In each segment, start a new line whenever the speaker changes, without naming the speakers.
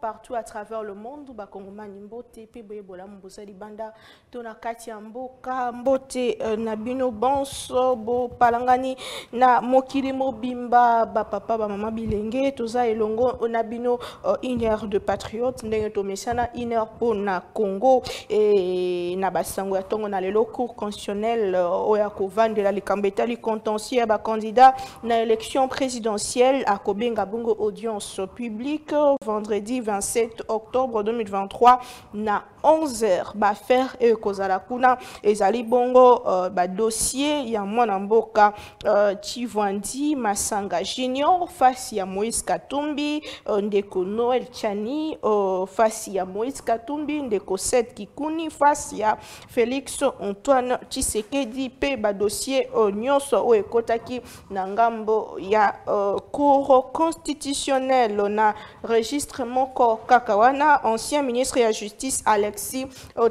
partout à travers le monde, bakongomani mbote pe boyebola mbosa libanda tona kati ya mboka mbote na bino bonso bo palangani na mokili mobimba ba papa ba mama bilenge toza elongo na bino une heure de patriote ndenge to mesana une heure pour na Congo et na basango ya tongo na lelo cour constitutionnel oya kovandela likambeta li contentieux ba candidat na élection présidentielle à Kobenga bongo audience publique vendredi 27 octobre 2023 na 11h ba faire et kozala kuna ezali bongo ba dossier ya mwana mboka Chivwandi Masanga Junior face ya Moïse Katumbi ndeko Noël Chani face ya Moïse Katumbi ndeko Seth Kikuni face ya Félix Antoine Tshisekedi pe ba dossier nyonso o ekotaki na ngambo ya cour constitutionnelle na registre moko kakawana. Ancien ministre de la justice Alexis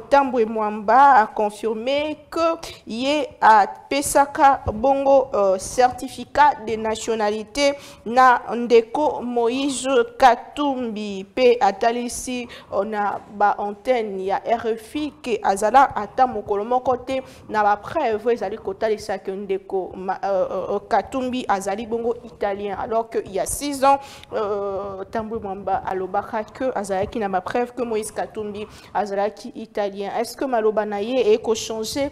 Tambwe Mwamba a confirmé que yé a pesaka bongo certificat de nationalité na ndeko Moïse Katumbi pe atalisi na ba antenne ya RFI que azala ata mokolo moko te na ba preuve ezali kotalisa que ndeko Katumbi azali bongo italien alors que il y a 6 ans Tambwe Mwamba alobaka que azalaki na ma preuve que Moïse Katumbi azalaki italien. Est-ce que maloba na ye eko changer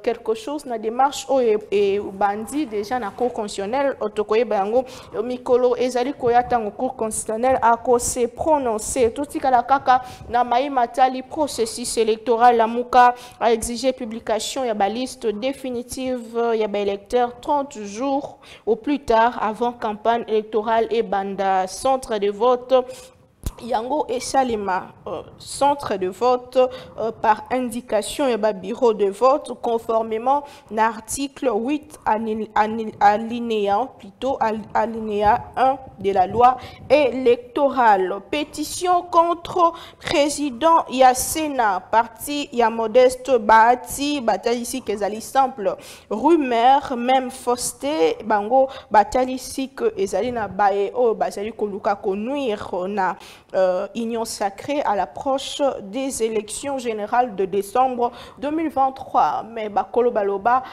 quelque chose na démarche o et bandi déjà na cour constitutionnelle otokoye bango mikolo ezali koya tango cour constitutionnelle ako se prononcer tout kala kaka na mai matali processus électoral la muka a exigé publication ya ba liste définitive ya ba électeurs 30 jours au plus tard avant campagne électorale et banda centre de vote Yango et Salima, centre de vote par indication et bureau de vote conformément à l'article 8 alinéa, plutôt alinéa 1 de la loi électorale. Pétition contre président Yassena, parti ya Modeste Bahati, bataille ici qu'ezali simple, rumeur, même fausseté, bango, bataille ici que ezali na bae, oh, bazali koluka konuire, na union sacrée à l'approche des élections générales de décembre 2023. Mais bakolo baloba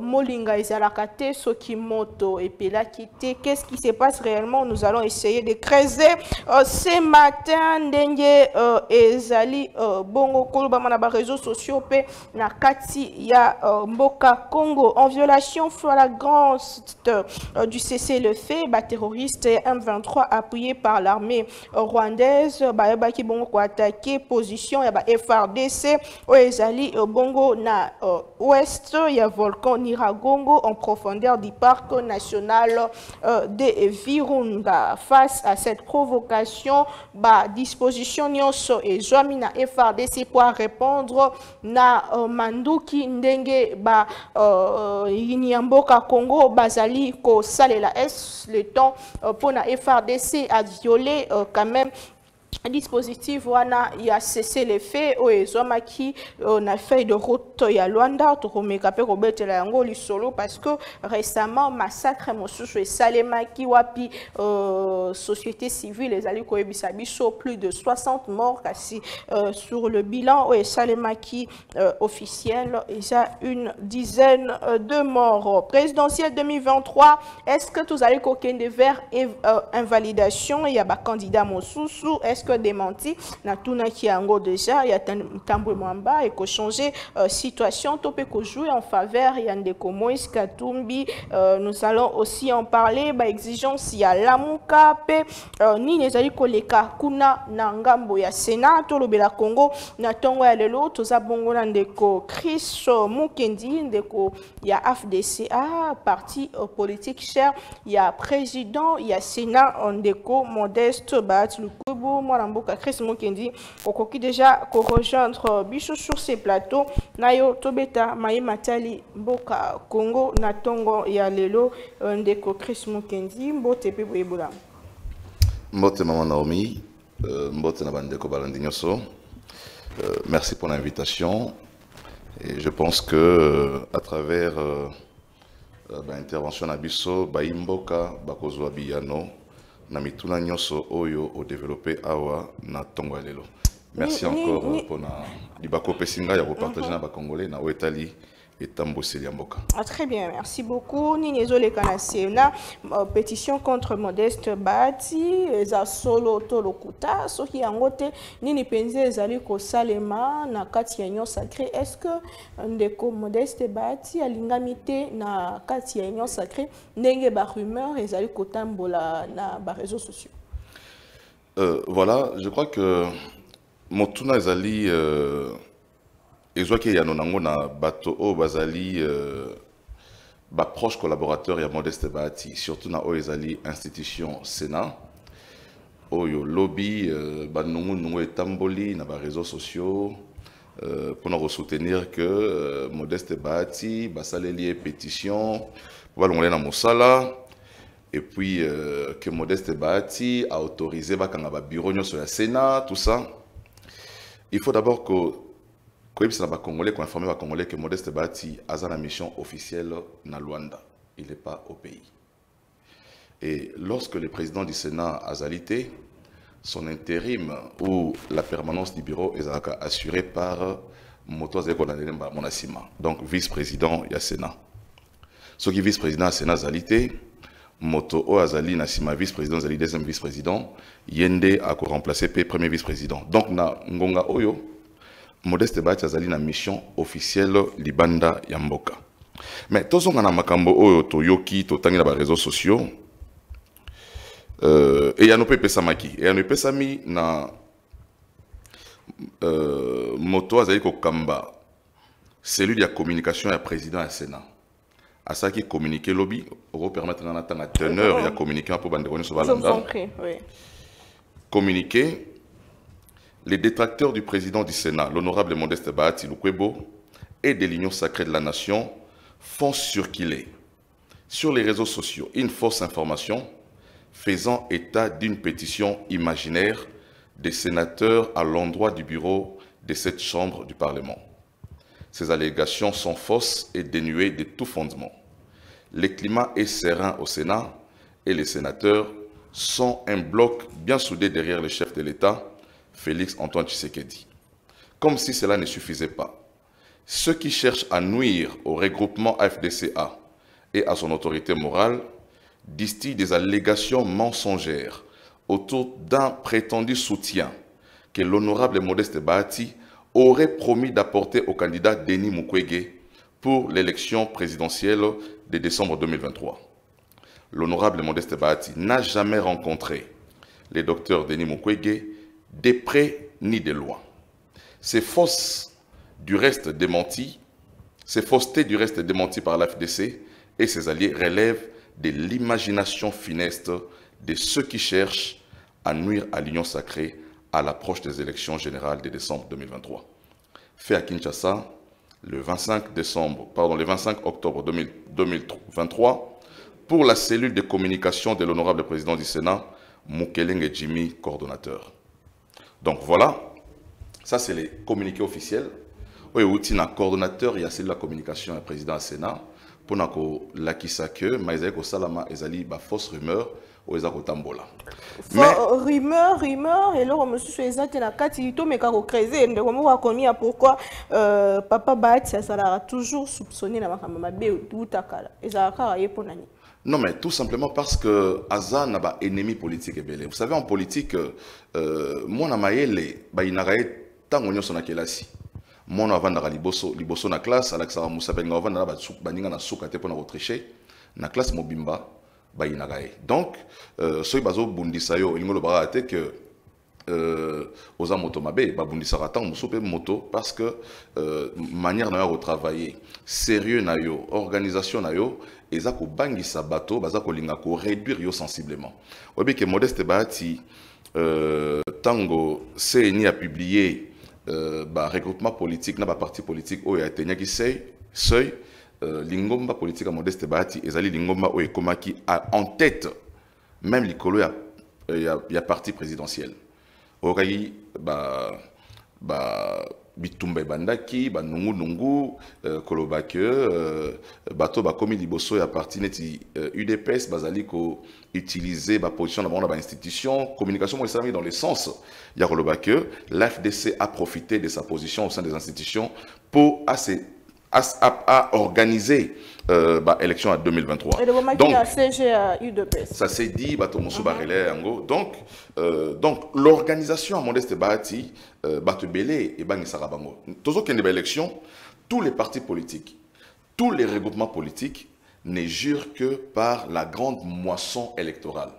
molinga ezalakate sokimoto et puis là quitter. Qu'est-ce qui se passe réellement? Nous allons essayer de creuser ce matin ndenge ezali bongo koloba mana ba réseaux sociaux pe na kati ya mboka Congo en violation flagrante du cessez-le-feu ba terroriste M23 appuyé par l'armée rwandaise ba ki bongo ko attaquer position ya ba FRDC o ezali bongo na ouest ya volcan Niragongo en profondeur du parc national de Virunga. Face à cette provocation ba disposition nyonso et joami na FRDC pour répondre na manduki ndenge ba Inyamboka Congo bazali ko salela le temps pour na FRDC a violé quand même dispositif wana ya cessé les faits o ezomaki na feuille de route ya Luanda tokomeka pe kobetela yango lisolo parce que récemment massacre mosusu esalemaki wapi société civile ezali koyebisa biso plus de 60 morts kasi sur le bilan o esalemaki officiel eza une dizaine de morts. Présidentielle 2023, est-ce que tous allez kokende vers invalidation ya ba candidat mosusu? Est-ce que démenti na tuna kiango déjà ya Tambwe Mwamba et ko changer situation topé ko jouer en faveur ya ndeko Moïse Katumbi? Nous allons aussi en parler ba exigence ya lamuka pe ni nezali koleka kuna na ngambo ya Sénat to lobela Congo na tongo ya lelo toza bongo na ndeko Chris Mukendi ndeko ya AFDC parti politique cher ya président ya Sénat ndeko Modeste Bahati Lukubu moi Mboka Chris Mukendi okoki déjà ko rejoindre biso sur ces plateaux nayo tobeta Maï Matali Mboka Congo na tongo ya lelo ndeko Chris Mukendi mbote pe boyebola
mbote maman Naomi mbote na bandeko balandi nyoso merci pour l'invitation et je pense que à travers l'intervention na biso baimboka bakozwa biyano na mituna nyoso oyo o développer awa na tongo ya lelo. Merci encore pour na libako pesinga ya repartager na ba congolais na wetali etamboseli mboka.
Très bien, merci beaucoup. Nini ezole kana sena pétition contre Modeste Bahati za solo tolokuta soki yangote nini penze ezali ko salema na kati ya union sacrée. Est-ce que ndeko Modeste Bahati alingamite na kati ya union sacrée ndenge ba rumeur ezali ko tambola na ba réseaux sociaux?
Voilà, je crois que motuna ezali et je vois qu'il y a un bateau au Bazali, proche collaborateur, il y a Modeste Bahati, surtout dans l'Oezali institution Sénat, où il y a lobby, nous tamboli, dans les réseaux sociaux, pour nous soutenir que Modeste Bahati, lié pétition, pour aller dans Moussala, et puis que Modeste Bahati a autorisé le bureau sur le Sénat, tout ça. Il faut d'abord que Congolais qu'on informe les Congolais que Modeste Bahati a une mission officielle na Luanda. Il n'est pas au pays. Et lorsque le président du Sénat a zalité, son intérim ou la permanence du bureau est assurée par Motoze Konanemba Monasima, donc vice-président du Sénat. Ce qui vice-président du Sénat zalité, Moto O Azali Nasima vice-président Zali deuxième vice-président, Yende a remplacé premier vice-président. Donc na Ngonga Oyo Modeste Bahati azali na mission officielle libanda ya mboka. Mais tozonga na makambo oyo toyoki totangi na ba réseaux sociaux et ya no pepe samaki et ya no pesami na moto azali ko kamba cellule ya communication ya président ya Sénat. À ça qui communiquer lobby pour permettre na tanga teneur ya communiquer pour bande so balanda. Communiquer. Les détracteurs du président du Sénat, l'honorable Modeste Bahati Lukwebo, et de l'Union sacrée de la nation font circuler sur les réseaux sociaux une fausse information faisant état d'une pétition imaginaire des sénateurs à l'endroit du bureau de cette chambre du Parlement. Ces allégations sont fausses et dénuées de tout fondement. Le climat est serein au Sénat et les sénateurs sont un bloc bien soudé derrière le chef de l'État, Félix Antoine Tshisekedi. Comme si cela ne suffisait pas, ceux qui cherchent à nuire au regroupement AFDCA et à son autorité morale distillent des allégations mensongères autour d'un prétendu soutien que l'honorable Modeste Bahati aurait promis d'apporter au candidat Denis Mukwege pour l'élection présidentielle de décembre 2023. L'honorable Modeste Bahati n'a jamais rencontré le docteur Denis Mukwege de près ni de loin. Ces faussetés du reste démenties par l'AFDC et ses alliés relèvent de l'imagination funeste de ceux qui cherchent à nuire à l'Union sacrée à l'approche des élections générales de décembre 2023. Fait à Kinshasa le 25 octobre 2023 pour la cellule de communication de l'honorable président du Sénat, Mukelenge Jimmy, coordonnateur. Donc voilà, ça c'est les communiqués officiels. Oui, outil un coordonnateur, il y a celle de la communication du président du Sénat pour la que Maïzaïko Salama ezali ba fausse rumeur ou ezako tambola.
Mais rumeur et là on me suis exact na kati to me ka ko creuser ndeko mo wa komi pourquoi papa Bahati ça l'a toujours soupçonné na makambo mabe utakala ezaka yeponani.
Non, mais tout simplement parce que Aza n'a pas ennemi politique. Vous savez, en politique, moi, il n'a tant on son akelasi. Moi, avant de liboso na classe, Alexandra Moussa Benga avant de na soukate pour na retricher, na classe mobimba, il n'a donc, ce bazo bundisayo, il me le que aux moto mabe, babundisa ratan moto parce que manière na retravailler, sérieux na yo, organisation na yo. Et ça, bangisa bateau, ça, réduire yo sensiblement. Obi que Modeste Bahati, Tango CNI a publié regroupement politique, n'a pas parti politique, où il y a tenu qui seuil, l'ingomba politique à Modeste Bahati, et Zali l'ingomba où qui a en tête, même l'icolo, il y a parti présidentiel. Orayi, bitumba bandaki ba nungu kolobake bato ba komi liboso ya parti neti UDPS bazali ko utiliser ba position na ba institution communication mo dans le sens ya kolobake l'FDC a profité de sa position au sein des institutions pour à organiser l'élection en 2023.
Et le moment qu'il y a CG à UDPS.
Ça s'est dit, donc l'organisation à Modeste Bahati, Batebele et Bani Sarabango. Toujours qu'il y a une élection, tous les partis politiques, tous les regroupements politiques ne jurent que par la grande moisson électorale.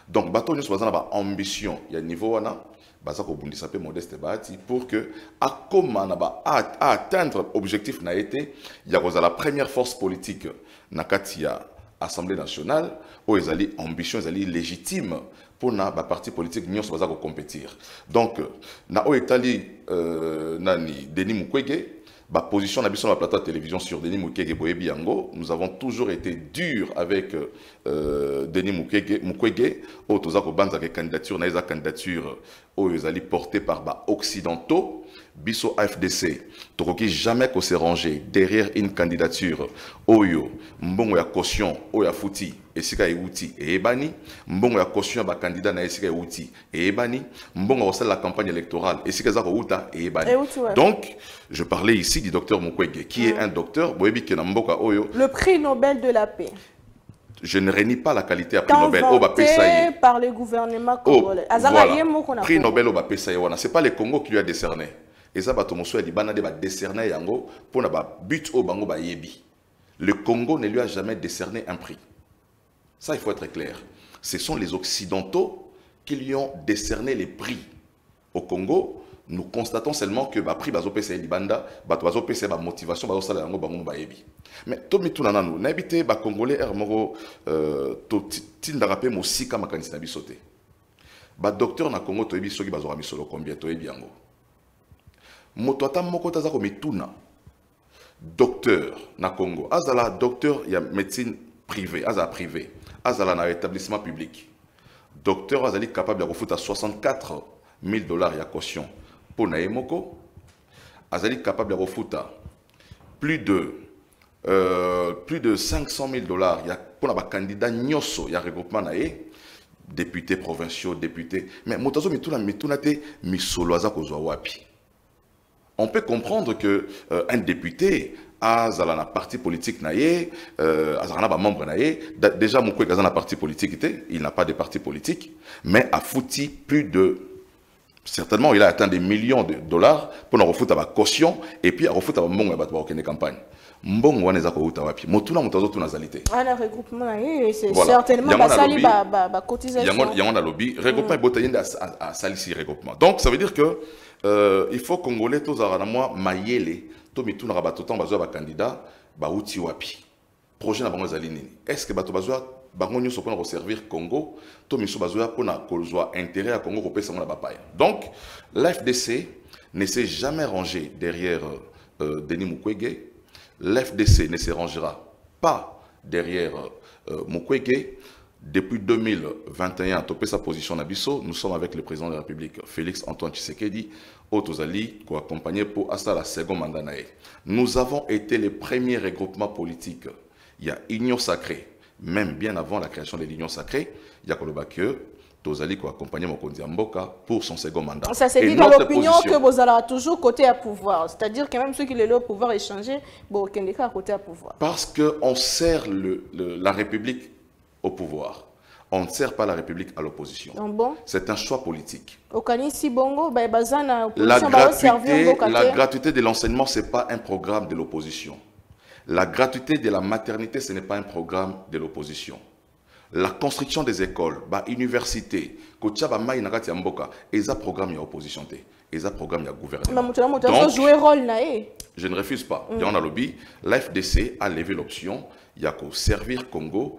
Donc, Bato nous avons une ambition, il y a un niveau Modeste Bahati pour que à atteindre l'objectif n'a été il y a la première force politique nakatia Assemblée nationale où ils allaient ambition ils allaient légitime pour na parti politique n'y a compétir donc na Oetali nani Denis Mukwege position na biso na plateau de télévision sur Denis Mukwege Boyebi Yango, nous avons toujours été durs avec Denis Mukwege au tozako banza ke candidature na candidature où ils allaient porter par occidentaux biso AFDC tokoki jamais ko se ranger derrière une candidature oyo mbongo ya caution oyo futi esika euti et ebani mbongo ya caution ba candidat na esika euti et ebani mbongo osala la campagne électorale esika za ko uta et ebani. Donc je parlais ici du docteur Mukwege qui est un docteur boyebi ke na mboka oyo
le prix Nobel de la paix.
Je ne renie pas la qualité à prix Nobel au Bapé
par le gouvernement congolais.
Voilà. Prix Nobel au Bapé Saïwana, c'est pas le Congo qui lui a décerné. Et ça, décerné yango pour na but au bango ba yebi. Le Congo ne lui a jamais décerné un prix. Ça, il faut être clair. Ce sont les Occidentaux qui lui ont décerné les prix. Au Congo, nous constatons seulement que le prix bazo pesa libanda, bazo pesa ba motivation bazo sala yango bango ba yebi. Mais tout mi tuna nanu, n'habité ba Congolais ermoro to tinda rapé mosika makanisi na bisote. Ba docteur na Congo to yebi soki bazo rami solo combien to yebi yango. Moto ata moko taza ko mituna docteur na Congo azala docteur ya médecine privée azala privé azala na établissement public docteur azali capable de refuta $64 000 ya caution pour na emoko azali capable de refuta plus de $500 000 ya pour na ba candidat nyoso ya regroupement na députés provinciaux députés mais moto mituna te misolo aza kozwa wapi. On peut comprendre que un député a un parti politique naïe, a membre naïe. Déjà Mukwege a un parti politique, il n'a pas de parti politique, mais a foutu plus de certainement il a atteint des millions de dollars pour nous refoutre à caution et puis à refoutre à mbongo ya aucune campagne. Mbongo wana za ko uta wapi. Motuna mutazo tuna zalité.
Ana regroupement naïe c'est certainement ba sali ba cotisation.
Yango lobby regroupement botayende à salisi regroupement. Donc ça veut dire que il faut Congolais tous à moi mayele to mituna rabato temps bazo ba candidat ba uti wapi projet na bango zali nini est-ce que bato bazo bango nyoso pona servir Congo to miso bazo pona kozwa intérêt à Congo ko pesa mona ba paya. Donc l'FDC ne s'est jamais rangé derrière Denis Mukwege, l'FDC ne se rangera pas derrière Mukwege. Depuis 2021, topé sa position Nabiso, nous sommes avec le président de la République, Félix Antoine Tshisekedi, Otozali, qui a accompagné pour Assa la seconde mandat. Nous avons été les premiers regroupements politiques. Il y a Union Sacrée, même bien avant la création de l'Union Sacrée, il y a Kolobake, Tozali qui a accompagné Mokonzi Mboka pour son second mandat.
Ça s'est dit dans l'opinion que vous allez toujours côté à pouvoir. C'est-à-dire que même ceux qui les au pouvoir échanger, bon, à côté à pouvoir.
Parce qu'on sert la République au pouvoir. On ne sert pas la République à l'opposition. Bon. C'est un choix politique. La gratuité de l'enseignement, ce n'est pas un programme de l'opposition. La gratuité de la maternité, ce n'est pas un programme de l'opposition. La construction des écoles, université, et ça programme de l'opposition. Et ça programme de gouvernement. Donc, je ne refuse pas. Dans le lobby, l'FDC a levé l'option il y a qu'au servir Congo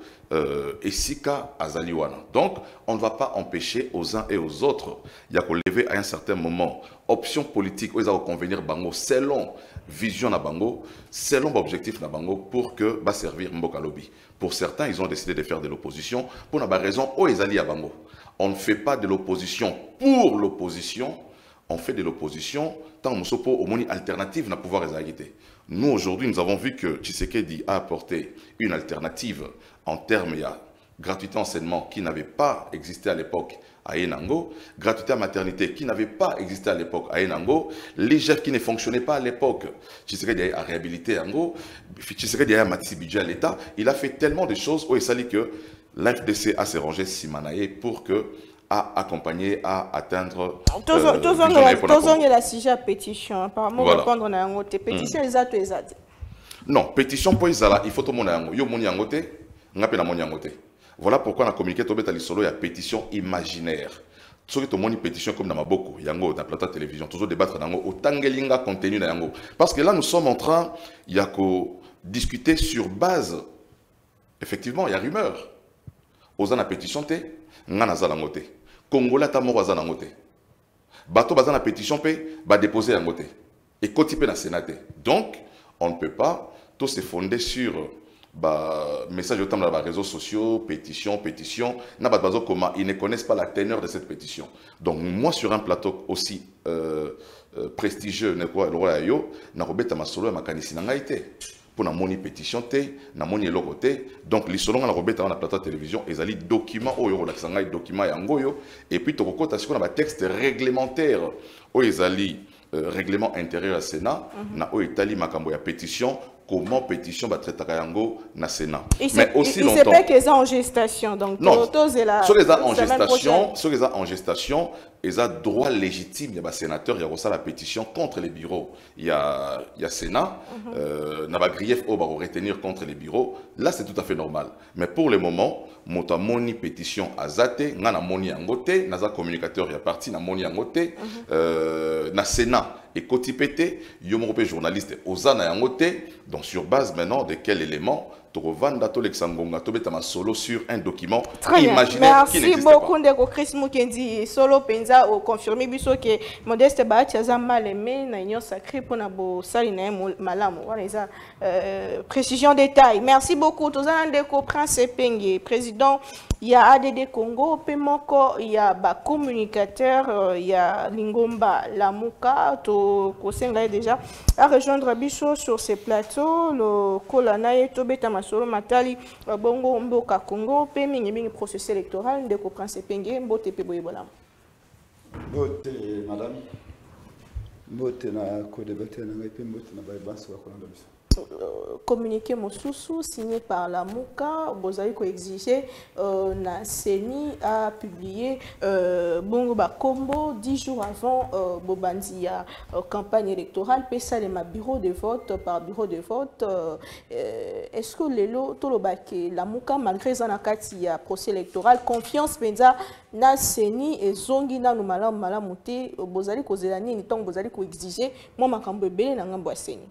et Sika Azaliwana. Donc, on ne va pas empêcher aux uns et aux autres, il y a qu'au lever à un certain moment, option politique, où ils vont convenir Bango, selon vision na Bango, selon objectif na Bango, pour que va servir Mboka Lobby. Pour certains, ils ont décidé de faire de l'opposition, pour une raison, où ils allaient à Bango. On ne fait pas de l'opposition pour l'opposition, on fait de l'opposition tant que nous au moni alternative na pouvoir exécuter. Nous, aujourd'hui, nous avons vu que Tshisekedi a apporté une alternative en termes de gratuité enseignement qui n'avait pas existé à l'époque à Enango, gratuité à maternité qui n'avait pas existé à l'époque à Enango, les GEF qui ne fonctionnaient pas à l'époque, Tshisekedi a réhabilité Enango, Tshisekedi a matissé budget à l'État, il a fait tellement de choses où il s'agit que l'FDC a se rangé Simanaye pour que à accompagner à atteindre
la sujet à pétition apparemment répondre na yango te pétition ezate
non pétition pour izala il faut tout monde yango yo moni yango te ngape na moni yango te voilà pourquoi on a communiqué tobeta lisolo ya pétition imaginaire soki to moni pétition comme na maboko yango na plateau télévision toujours débattre nango otangelinga contenu na yango parce que là nous sommes en train ya ko discuter sur base effectivement il y a rumeur ozana pétition te ngana za lango te Congolais ta moko azana ngote. Bato bazana pétition pe ba déposer en ngote. Et kotipe na Sénat. Donc, on ne peut pas tout se fonder sur message autant dans les réseaux sociaux, pétition, na ba bazo comment ils ne connaissent pas la teneur de cette pétition. Donc moi sur un plateau aussi prestigieux ne quoi le roi yo na robeta masolo ma kanisi na ngaite. Pour na moni pétition te na moni eloko te donc les selon la robeta na plateau télévision ezali document oyo la sanga document yango yo et puis tokokota siko na ba texte réglementaire o ezali règlement intérieur à Sénat na o etali makambo ya pétition comment pétition va traiter yango na Sénat mais aussi longtemps
c'est pas que ça en gestation donc
tous les en gestation ils ont droit légitime il y a sénateur il y a aussi la pétition contre les bureaux il y a Sénat n'a pas grief au retenir contre les bureaux là c'est tout à fait normal mais pour le moment mota moni pétition azate ngana moni angote naza communicateur ya parti na moni angote na Sénat et kotipete yomope journaliste ozana yangote donc sur base maintenant de quel élément Vanda to Lexangonga to betama solo sur un document imaginaire qui n'existe pas.
Merci beaucoup ndeko Chris Mukendi solo penza au confirmer biso que Modeste Bahati aza mal aimé na union sacrée pour na bo sali na malamu voilà eza précision détail. Merci beaucoup tozana ndeko Prince Penge président il y a ADD Congo Pemoko il y a ba communicateur il y a Lingomba Lamuka to kosenga déjà à rejoindre biso sur ces plateaux le Kolanaye to betama solo matali bongo mboka Congo pe mingi processus électoral ndeko Prince Penge mbote pe boyebola
mbote madame mbote na ko débattre na ngai pe mbote na baye banso ko landa biso
communiqué Mosusu signé par la Mouka, Bozali ko exiger na CENI a publié Bongo Bakombo 10 jours avant Bobandia campagne électorale pesa les bureau de vote par bureau de vote est-ce que lelo tolobake la Mouka malgré zanakati ya procès électoral confiance penza na CENI et zongi na malamu te Bozali ko zelani ni tong Bozali ko exiger moi makambo ebele na ngambo ya CENI.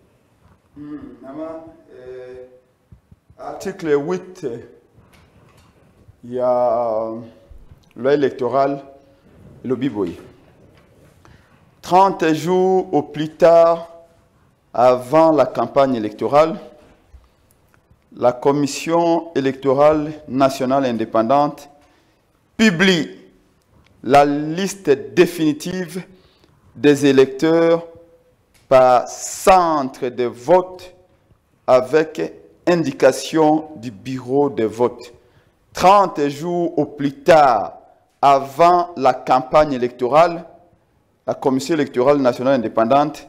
Article 8, il y a loi électorale, le Biboy. 30 jours au plus tard, avant la campagne électorale, la Commission électorale nationale indépendante publie la liste définitive des électeurs par centre de vote avec indication du bureau de vote. 30 jours au plus tard, avant la campagne électorale, la Commission électorale nationale indépendante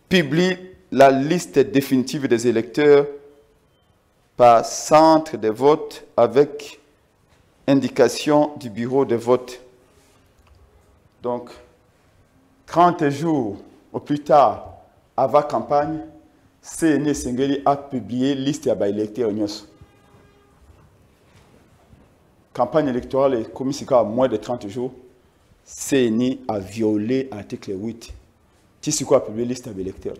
publie la liste définitive des électeurs par centre de vote avec indication du bureau de vote. Donc, 30 jours au plus tard, avant la campagne, CNE Sengeli a publié la liste des électeurs. La campagne électorale est commise à moins de 30 jours. CNE a violé l'article 8. Tu sais quoi a publié la liste des électeurs?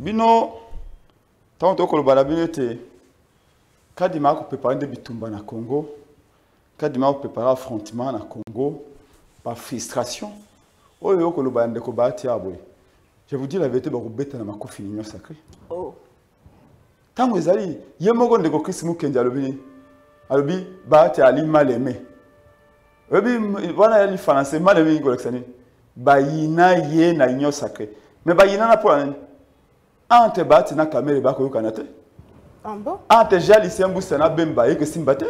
Bino, tant que le balabinete kadima ko préparer des bitumba na Congo kadima ko préparer affrontement na Congo par frustration oyo ko le balande ko bati abwe je vous dis la vérité ba ko beta na makofi union sacré
Oh.
Tant que ezali yemoko ndeko Christ mukendi alobi bati ali mal aimé. Obi wana yali français mal aimé ngo lexani bayina ye na union sacré mais bayina na pour ante bati na kamere ba ko yokana te.
Ah bon?
Ante jali sembu sana bemba yeke simbate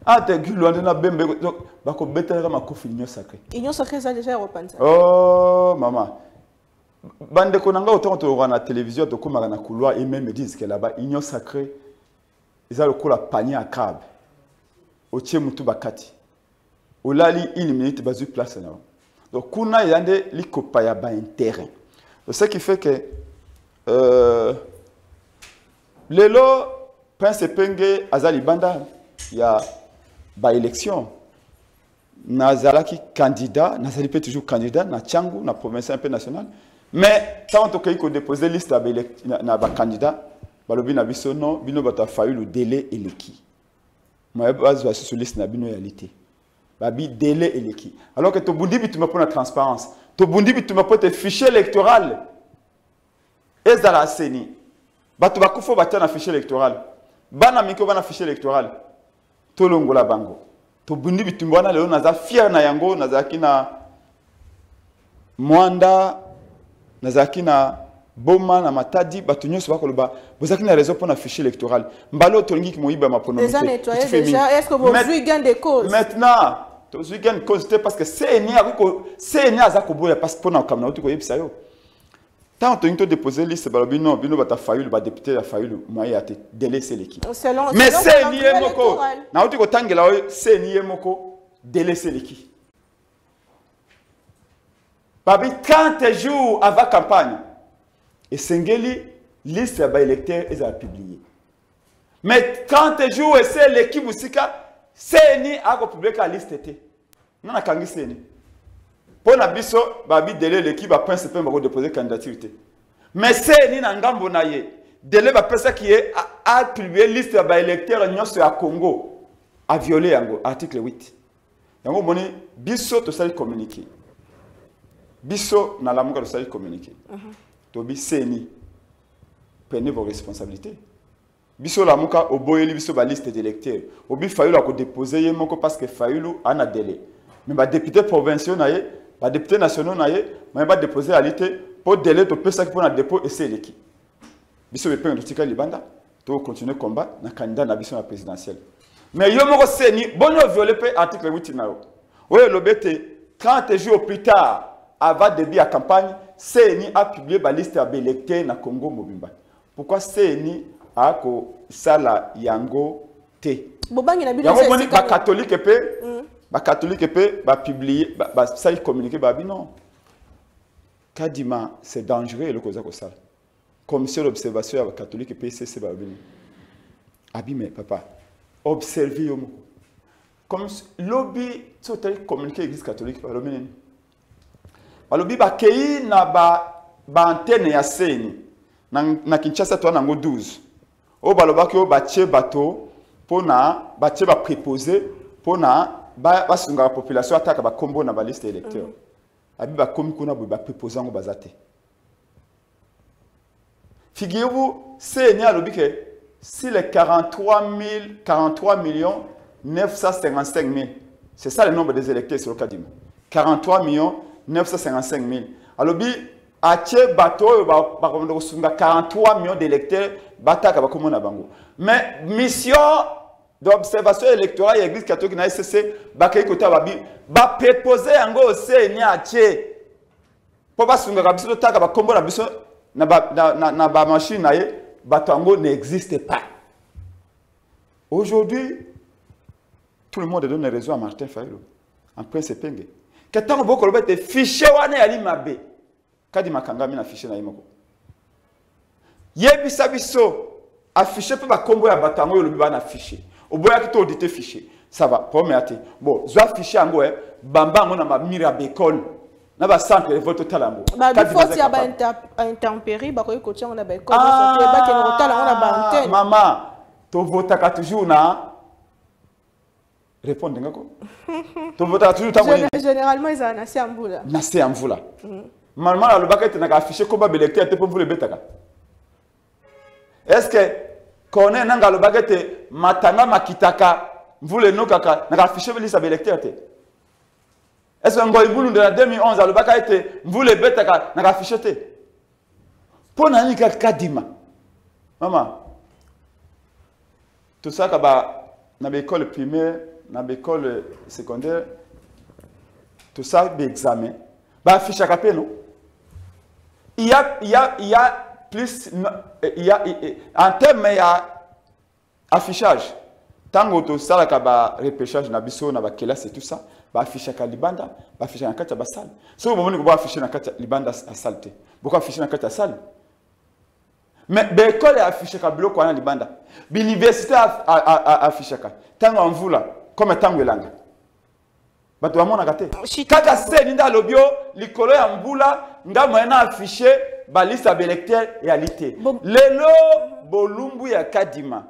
ante gulwande na bemba donc ba ko beta na makofi union sacré.
Union sacrée ça déjà repensa.
Oh maman. Bande konanga autant to na télévision to komaka na couloir et même disent que là-bas union sacrée ils a le coup la panier à crabe. Otie mutu bakati. Olali une minute bazu place là. Donc kuna yande likopa ya ba intérêt. Ce qui fait que lelo Prince Penge azali banda ya ba élection nazalaki candidat nazali peut toujours candidat na Tchangu na province un peu nationale mais tant que il faut déposer liste na ba candidat balobi na biso non bino bata failli le délai eleki moi base sur liste na bino réalité babi délai eleki alors que to bundi bituma pour la transparence to bundi bituma pour te fichier électoral ezala seni bato bakufo batia na fichier électoral bana miko bana fichier électoral to longola bango to bundi bitumba na lelo naza fier na yango nazaki na Mwanda nazaki na Boma na Matadi bato nyonso bakoloba bozaki na raison pour na fichier électoral mbalo tolingi ki moyiba maponomité
déjà nettoyé déjà est-ce que vous avez gain de cause
maintenant to vous gain de cause parce que c'est ni azako boya parce que pour na kamna uti ko yebisa yo tant que tu déposer liste balobi non bino bata failli ba député a failli moyen ate délaisser l'équipe mais c'est ni moko na uti ko tangela c'est ni moko délaisser l'équipe babi 30 jours avant campagne et sengeli liste ba électeur est à publier mais 30 jours et c'est l'équipe usika c'est ni a ko publier la liste était non na kangi c'est ni pour na biso babi délai l'équipe a principe ba déposer candidature. Mais c'est ni na ngambo na ye délai ba pesa qui est a publier liste ba électeur nyonso ya Congo a violé yango article 8. Yango boni biso to sali communiquer. Biso na la muka to sali communiquer. To bi seni prenez vos responsabilités. Biso la muka oboyeli biso ba liste d'électeurs. Obi fayulu ko déposer ye moko parce que fayulu ana délai. Mais ba député provinciaux na ye les députés nationaux n'ont pas déposé la liste pour délai de personnes pour le dépôt et c'est l'équipe. Biso be peng tika libanda to continuer combat na candidat na biso na présidentielle. Mais yo moko seni bonno violer pe article 8 na yo. Oyo lobete 30 jours plus tard avant début à campagne seni a publié la liste des électeurs na Congo mobimba. Pourquoi seni a ko sala yango te?
Bobangi na
bino c'est ba catholique pe les catholiques peuvent publier, ça ils communiquent, non. Kadima, c'est dangereux le cause de ça. Commission d'observation catholique PCC babini. Abi mais papa, observez yo. Comme lobby total communiquer l'église catholique par le minen. Lobby ba kei na ba antenne ya seni na Kinshasa to na ngo 12. O baloba ke o batie bato pona batie ba préposé pona basunga la population attaque ba kombo na ba liste électeur abi ba komi kuna ba préposé ngo bazate figurez-vous c'est ni alobi que si les 43 millions 955 000 c'est ça le nombre des électeurs sur le Kadima 43 millions 955 000 alobi atie bato ba kondo sunga 43 millions d'électeurs bataka ba kombo na bango mais mission d'observation électorale et l'église catholique na SCC bakay kota babi ba préposer yango seni atie po basunga biso taka ba kombo na biso na ba machine na ye bato yango n'existe pas. Aujourd'hui tout le monde donne raison à Martin Fayulu en Prince Penge que tant boko lobete fichier wana yali mabe kadi makangami na fichier na yimoko yebisa biso afficher pe ba kombo ya bato yango lobi bana fichier oboya ki to auditer fichier ça va premier até bon zo afficher yango bamba ngo na ma mira bekol na ba centre de vote talango
ba faut ya ba intempérie ba ko ko tianga na ba ko ba ke no talango na ba antenne
maman to votaka toujours na répondre ngako to votaka toujours tango
généralement ils en assez ambula
na se amvula normalement la lobaka te na ka afficher ko ba électeur te pour vous le betaka est-ce que connaît nanga lobaka te matanga makitaka mvule no kaka na ka afficher liste ba électeur te est-ce que ngoy bulu de la 2011 a lobaka te mvule betaka na ka afficher te pour na ni ka kadima maman tout ça dans l'école primaire, dans l'école secondaire, tout ça, l'examen, affiche à capé, non? Il y a plus, en termes, il y a affichage. Tant que tout ça, il y a repêchage, il y a classe et tout ça, affiche à libanda, affiche à la salle. Si vous voulez afficher à la libanda à salle, pourquoi afficher à la salle? Mais l'école est affichée à bloc à libanda. L'université a affiché tant en vous là comme tant welanga. Bato wa mona kate. Kaka se ninda lobio likolo ya mbula nga moyena affiché ba liste ya électeur et alité. Lelo bolumbu ya kadima.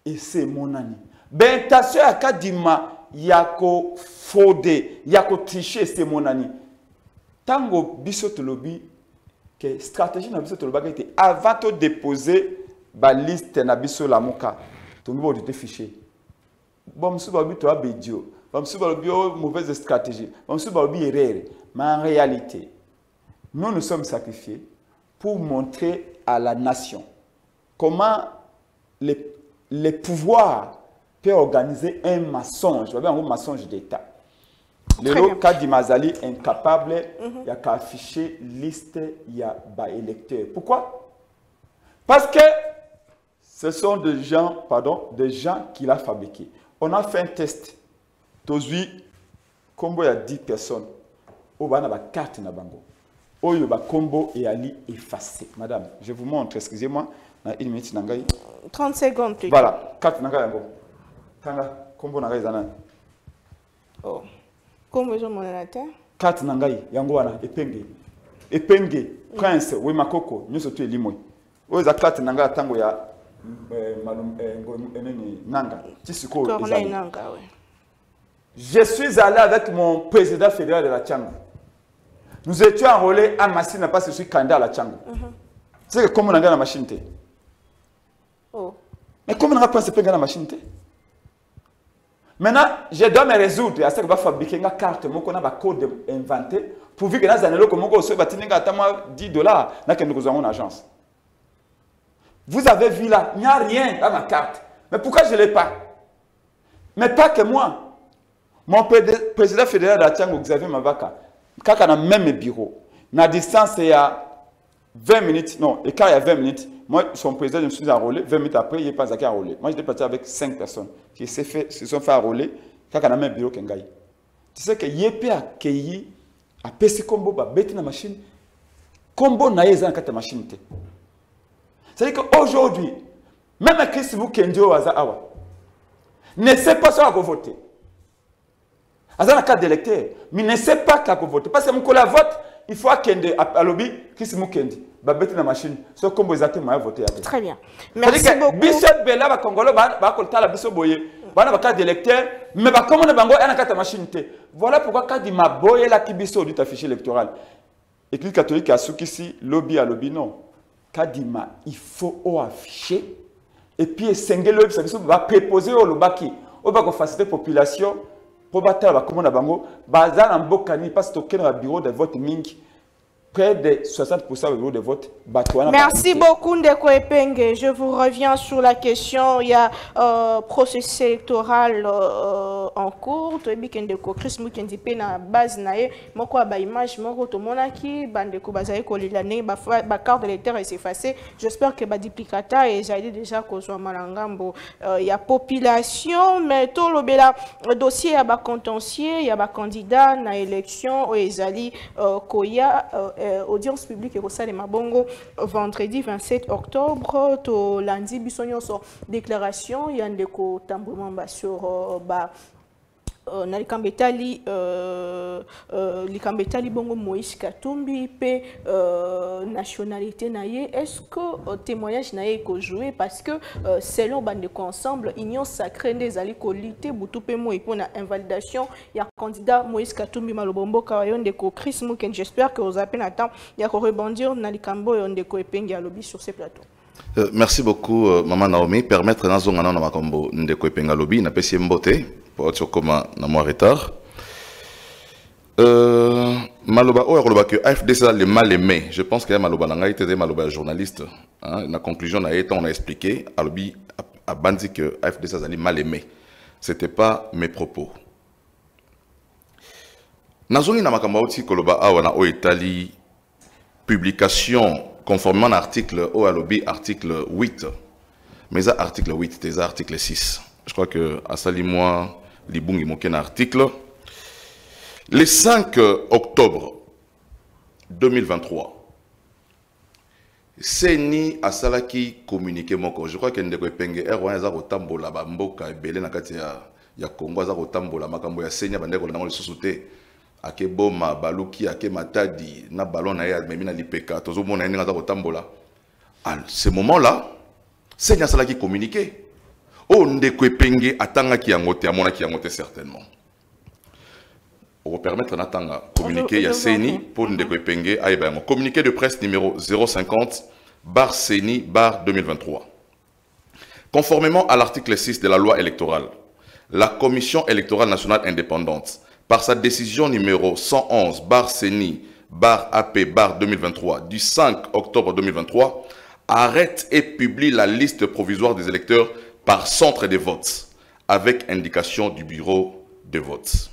Et c'est mon ami. Bentation ya kadima yako frauder, yako tricher c'est mon ami. Tango biso to lobi que stratégie na biso to lobaka était avant de déposer ba liste na biso la moka to mbo de fichier bon monsieur ba bi to abedio bon monsieur ba bio mauvaise stratégie bon monsieur ba bi erreur mais en réalité nous sommes sacrifiés pour montrer à la nation comment les pouvoirs peuvent organiser un mensonge un mensonge d'état. Le cas d'Imazali incapable, il y a qu'à afficher liste, il y a bas électeurs. Pourquoi? Parce que ce sont des gens qui l'ont fabriqué. On a fait un test. Tozui, combo il y a 10 personnes. On a une carte na bango. On a combo et ali effacé. Madame, je vous montre, excusez-moi, na une minute nangai.
30 secondes.
Voilà, carte nangai yango. Tanga combo nangai zana.
Oh. Comme je m'en ai dit.
Carte nangai yango wana epenge prince we makoko nyoso tu elimoi oza carte nanga tango ya nanga tisiko ezali nanga oui. Je suis allé avec mon président fédéral de la Tchango. Nous étions enrôlés à Massina parce que je suis candidat à la Tchango. C'est que comme on a la machine té. Oh. Mais comment on a pensé penger la machine té? Maintenant, je dois me résoudre à ce que je vais fabriquer une carte, mon code inventé, pour que dans années comme on se bâtit $10, là que nous avons une agence. Vous avez vu là, il n'y a rien dans ma carte. Mais pourquoi je ne l'ai pas? Mais pas que moi. Mon président fédéral de la Tchango, Xavier Mavaka, quand on a même bureau, la distance il y a 20 minutes, non, et quand il y a 20 minutes, moi, son président, je me suis enrôlé, 20 minutes après, il n'est pas enrôlé. Moi, j'étais parti avec 5 personnes qui se sont fait enrôler quand on a même bureau Kengai. Tu sais que Yépé a accueilli, a PC combo, a bêté dans la machine, combo n'a pas dans la machine. C'est-à-dire qu'aujourd'hui, même à Christ vous Kendio Awa, ne sait pas ça à voter. Dans la carte d'électeur, mais ne sait pas qu'à voter. Parce que mon collègue vote, il faut qu'il à lobby, Christ Mukendi. Babeti na machine so kombo ezate moya voter.
Très bien. Merci beaucoup.
Bishop Bella ba Congolo ba koltala biso boye. Bana ba carte d'électeur mais ba comment na bango ana carte machine te. Voilà pourquoi quand il m'a boyé la kibiso du affiché électoral. Église catholique a soukisi lobby à lobby non. Kadima il faut afficher et puis sengelo lobby ça biso va préposer au lobaki. On va faciliter population pour battre ba comment na bango baza na mbokani parce que toke na bureau de vote mingi. Près de 60% du bureau de vote.
Merci beaucoup, Ndeko Epenge. Je vous reviens sur la question. Il y a processus électoral en cours. Ndeko Chris Mukendi pe na base nae. Moko ba image moko to monaki bandeko bazaye ko lilane ba carte d'électeur est effacée. J'espère que ba duplicata et j'ai déjà ko zo malangambo il y a population mais tout lobela dossier ya ba contentieux, il y a ba candidat na élection o ezali koya audience publique et au Mabongo vendredi 27 octobre to lundi bisonyo so déclaration il y a ndeko tambouement sur na likambetali bongo Moïse Katumbi pe nationalité na ye, est-ce que témoignage na ye ko jouer parce que selon bande ensemble union sacrée des ali ko lité butu pe mo pour na invalidation ya candidat Moïse Katumbi malobombo kawayonde ko Chris Muken. J'espère que vous avez temps ya ko rebondir na likambo yonde ko epengi ya lobby sur ces plateaux.
Merci beaucoup Maman Naomi. Permettre na zonga na makambo ndeko epenga lobby na pesi mbote pour être comme na moi retard. Maloba o yaloba que AFDC le mal aimé. Je pense que Maloba nanga était Maloba journaliste. La conclusion na été on a expliqué alobi a bandi que AFDC le mal aimé. C'était pas mes propos. Nazongi na makambo oti koloba awa na o Italie publication conformément à l'article OALOBI, article 8. Mais ça, article 8, c'est article 6. Je crois que à Salimois, Libungi Moken article. Le 5 octobre 2023, Seni Asalaki communiqué moko. Je crois que ndeko epenge R1 za kotambola ba mboka ebele na kati ya Congo za kotambola makambo ya Senya bandeko na ngolo susute. Ake boma baluki ake matadi na ballon na ya memi na lipeka tozo mona ninga za kotambola. À ce moment-là, Seigneur Salaki communiqué. O ndeko epenge atanga ki yangote amona ki yangote certainement. On va permettre natanga communiqué ya Seni pour ndeko epenge ayeba yango. Communiqué de presse numéro 050 bar Seni bar 2023. Conformément à l'article 6 de la loi électorale, la Commission électorale nationale indépendante par sa décision numéro 111 bar CENI bar AP bar 2023 du 5 octobre 2023, arrête et publie la liste provisoire des électeurs par centre de vote avec indication du bureau de vote.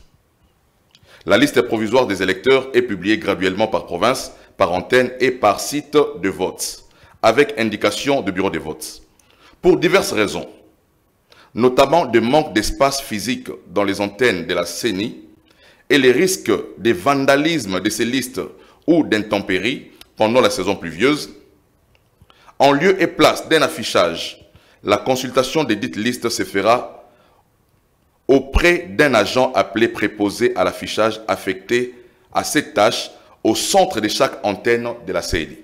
La liste provisoire des électeurs est publiée graduellement par province, par antenne et par site de vote avec indication de bureau de vote. Pour diverses raisons, notamment de manque d'espace physique dans les antennes de la CENI, et les risques de vandalisme de ces listes ou d'intempéries pendant la saison pluvieuse, en lieu et place d'un affichage, la consultation des dites listes se fera auprès d'un agent appelé préposé à l'affichage affecté à cette tâche au centre de chaque antenne de la CENI.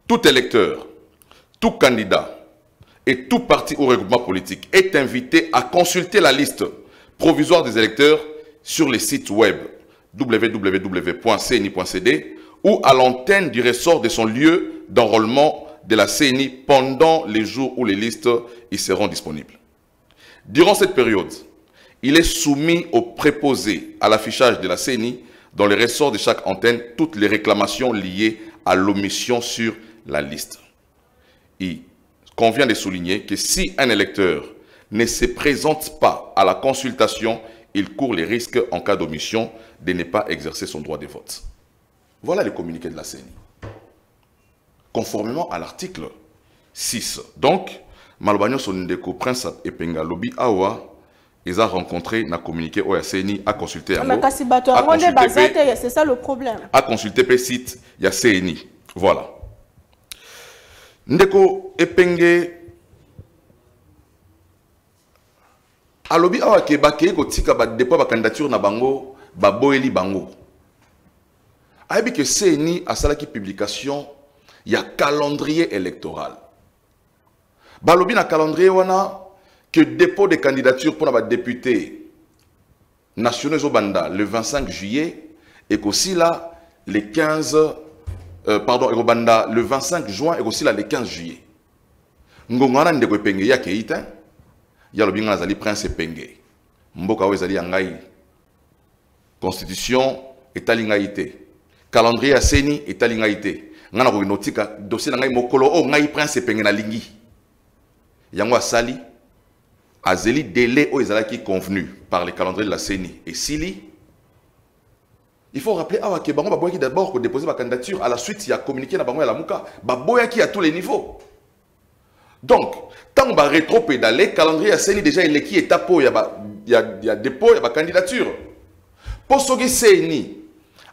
Tout électeur, tout candidat et tout parti ou regroupement politique est invité à consulter la liste provisoire des électeurs sur les sites web www.cni.cd ou à l'antenne du ressort de son lieu d'enrôlement de la CENI pendant les jours où les listes y seront disponibles. Durant cette période, il est soumis au préposé à l'affichage de la CENI dans les ressorts de chaque antenne toutes les réclamations liées à l'omission sur la liste. Il convient de souligner que si un électeur ne se présente pas à la consultation, il court les risques en cas d'omission de ne pas exercer son droit de vote. Voilà le communiqué de la CENI. Conformément à l'article 6. Donc, Malobagno Sonindeko Prince Epenga Lobby Awa, ils ont rencontré, n'a communiqué au CENI, a consulté
c'est ça le problème.
A consulté le site, il y a CENI. Voilà. Ndeko Epenge alobi awa ke bakeye kotika ba dépôt ba candidature na bango ba boeli bango. Ayebi que CENI asalaki publication ya calendrier électoral. Balobi na calendrier wana que dépôt de candidature pour na ba député nationaux Zobanda le 25 juillet et qu'aussi là le 15 Robanda le 25 juin et aussi là le 15 juillet. Ngongana ndeko penge ya keita ya lobi ngana zali prince penge. Mboka we zali ngai. Constitution etali ngai te. Calendrier ya CENI etali ngai te. Ngana ko notika dossier ngai mokolo o ngai prince penge na lingi. Yango asali azeli délai o ezalaki convenu par le calendrier de la CENI et Sili. Il faut rappeler que Bango Baboyaki d'abord déposer ma candidature. À la suite, il y a communiqué à Bango et à la Mouka. Baboyaki à tous les niveaux. Donc, tant qu'on va rétro-pédaler, calendrier à CENI déjà il est qui étape il y a dépôt, il y a candidature. Pour ce qui est CENI,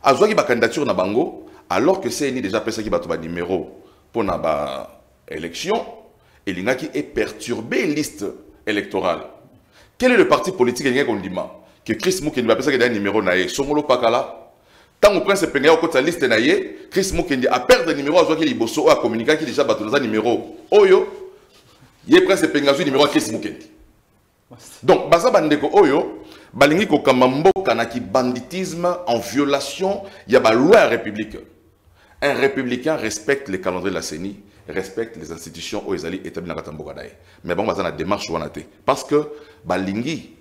à ce qui est candidature na Bango, alors que CENI déjà fait ça qui va numéro pour la élection, et l'INA qui est perturbé liste électorale. Quel est le parti politique qu'on dit? que Chris Mukendi va penser qu'il y a un numéro naé. Songolo Pakala. Tant au prince Penga au côté de la liste naé, Chris Mukendi a perdu le numéro à ce qu'il y a bosso à communiquer qui déjà battu dans un numéro. Oyo, il y a prince Penga sur numéro Chris Mukendi. Donc, Baza Bandeko Oyo, Balingi Kokamambo Kanaki banditisme en violation, il y a la loi république. Un républicain respecte les calendriers de la CENI, respecte les institutions où ils allaient établir la Katambogadaï. Mais bon, Baza na démarche ou parce que Balingi,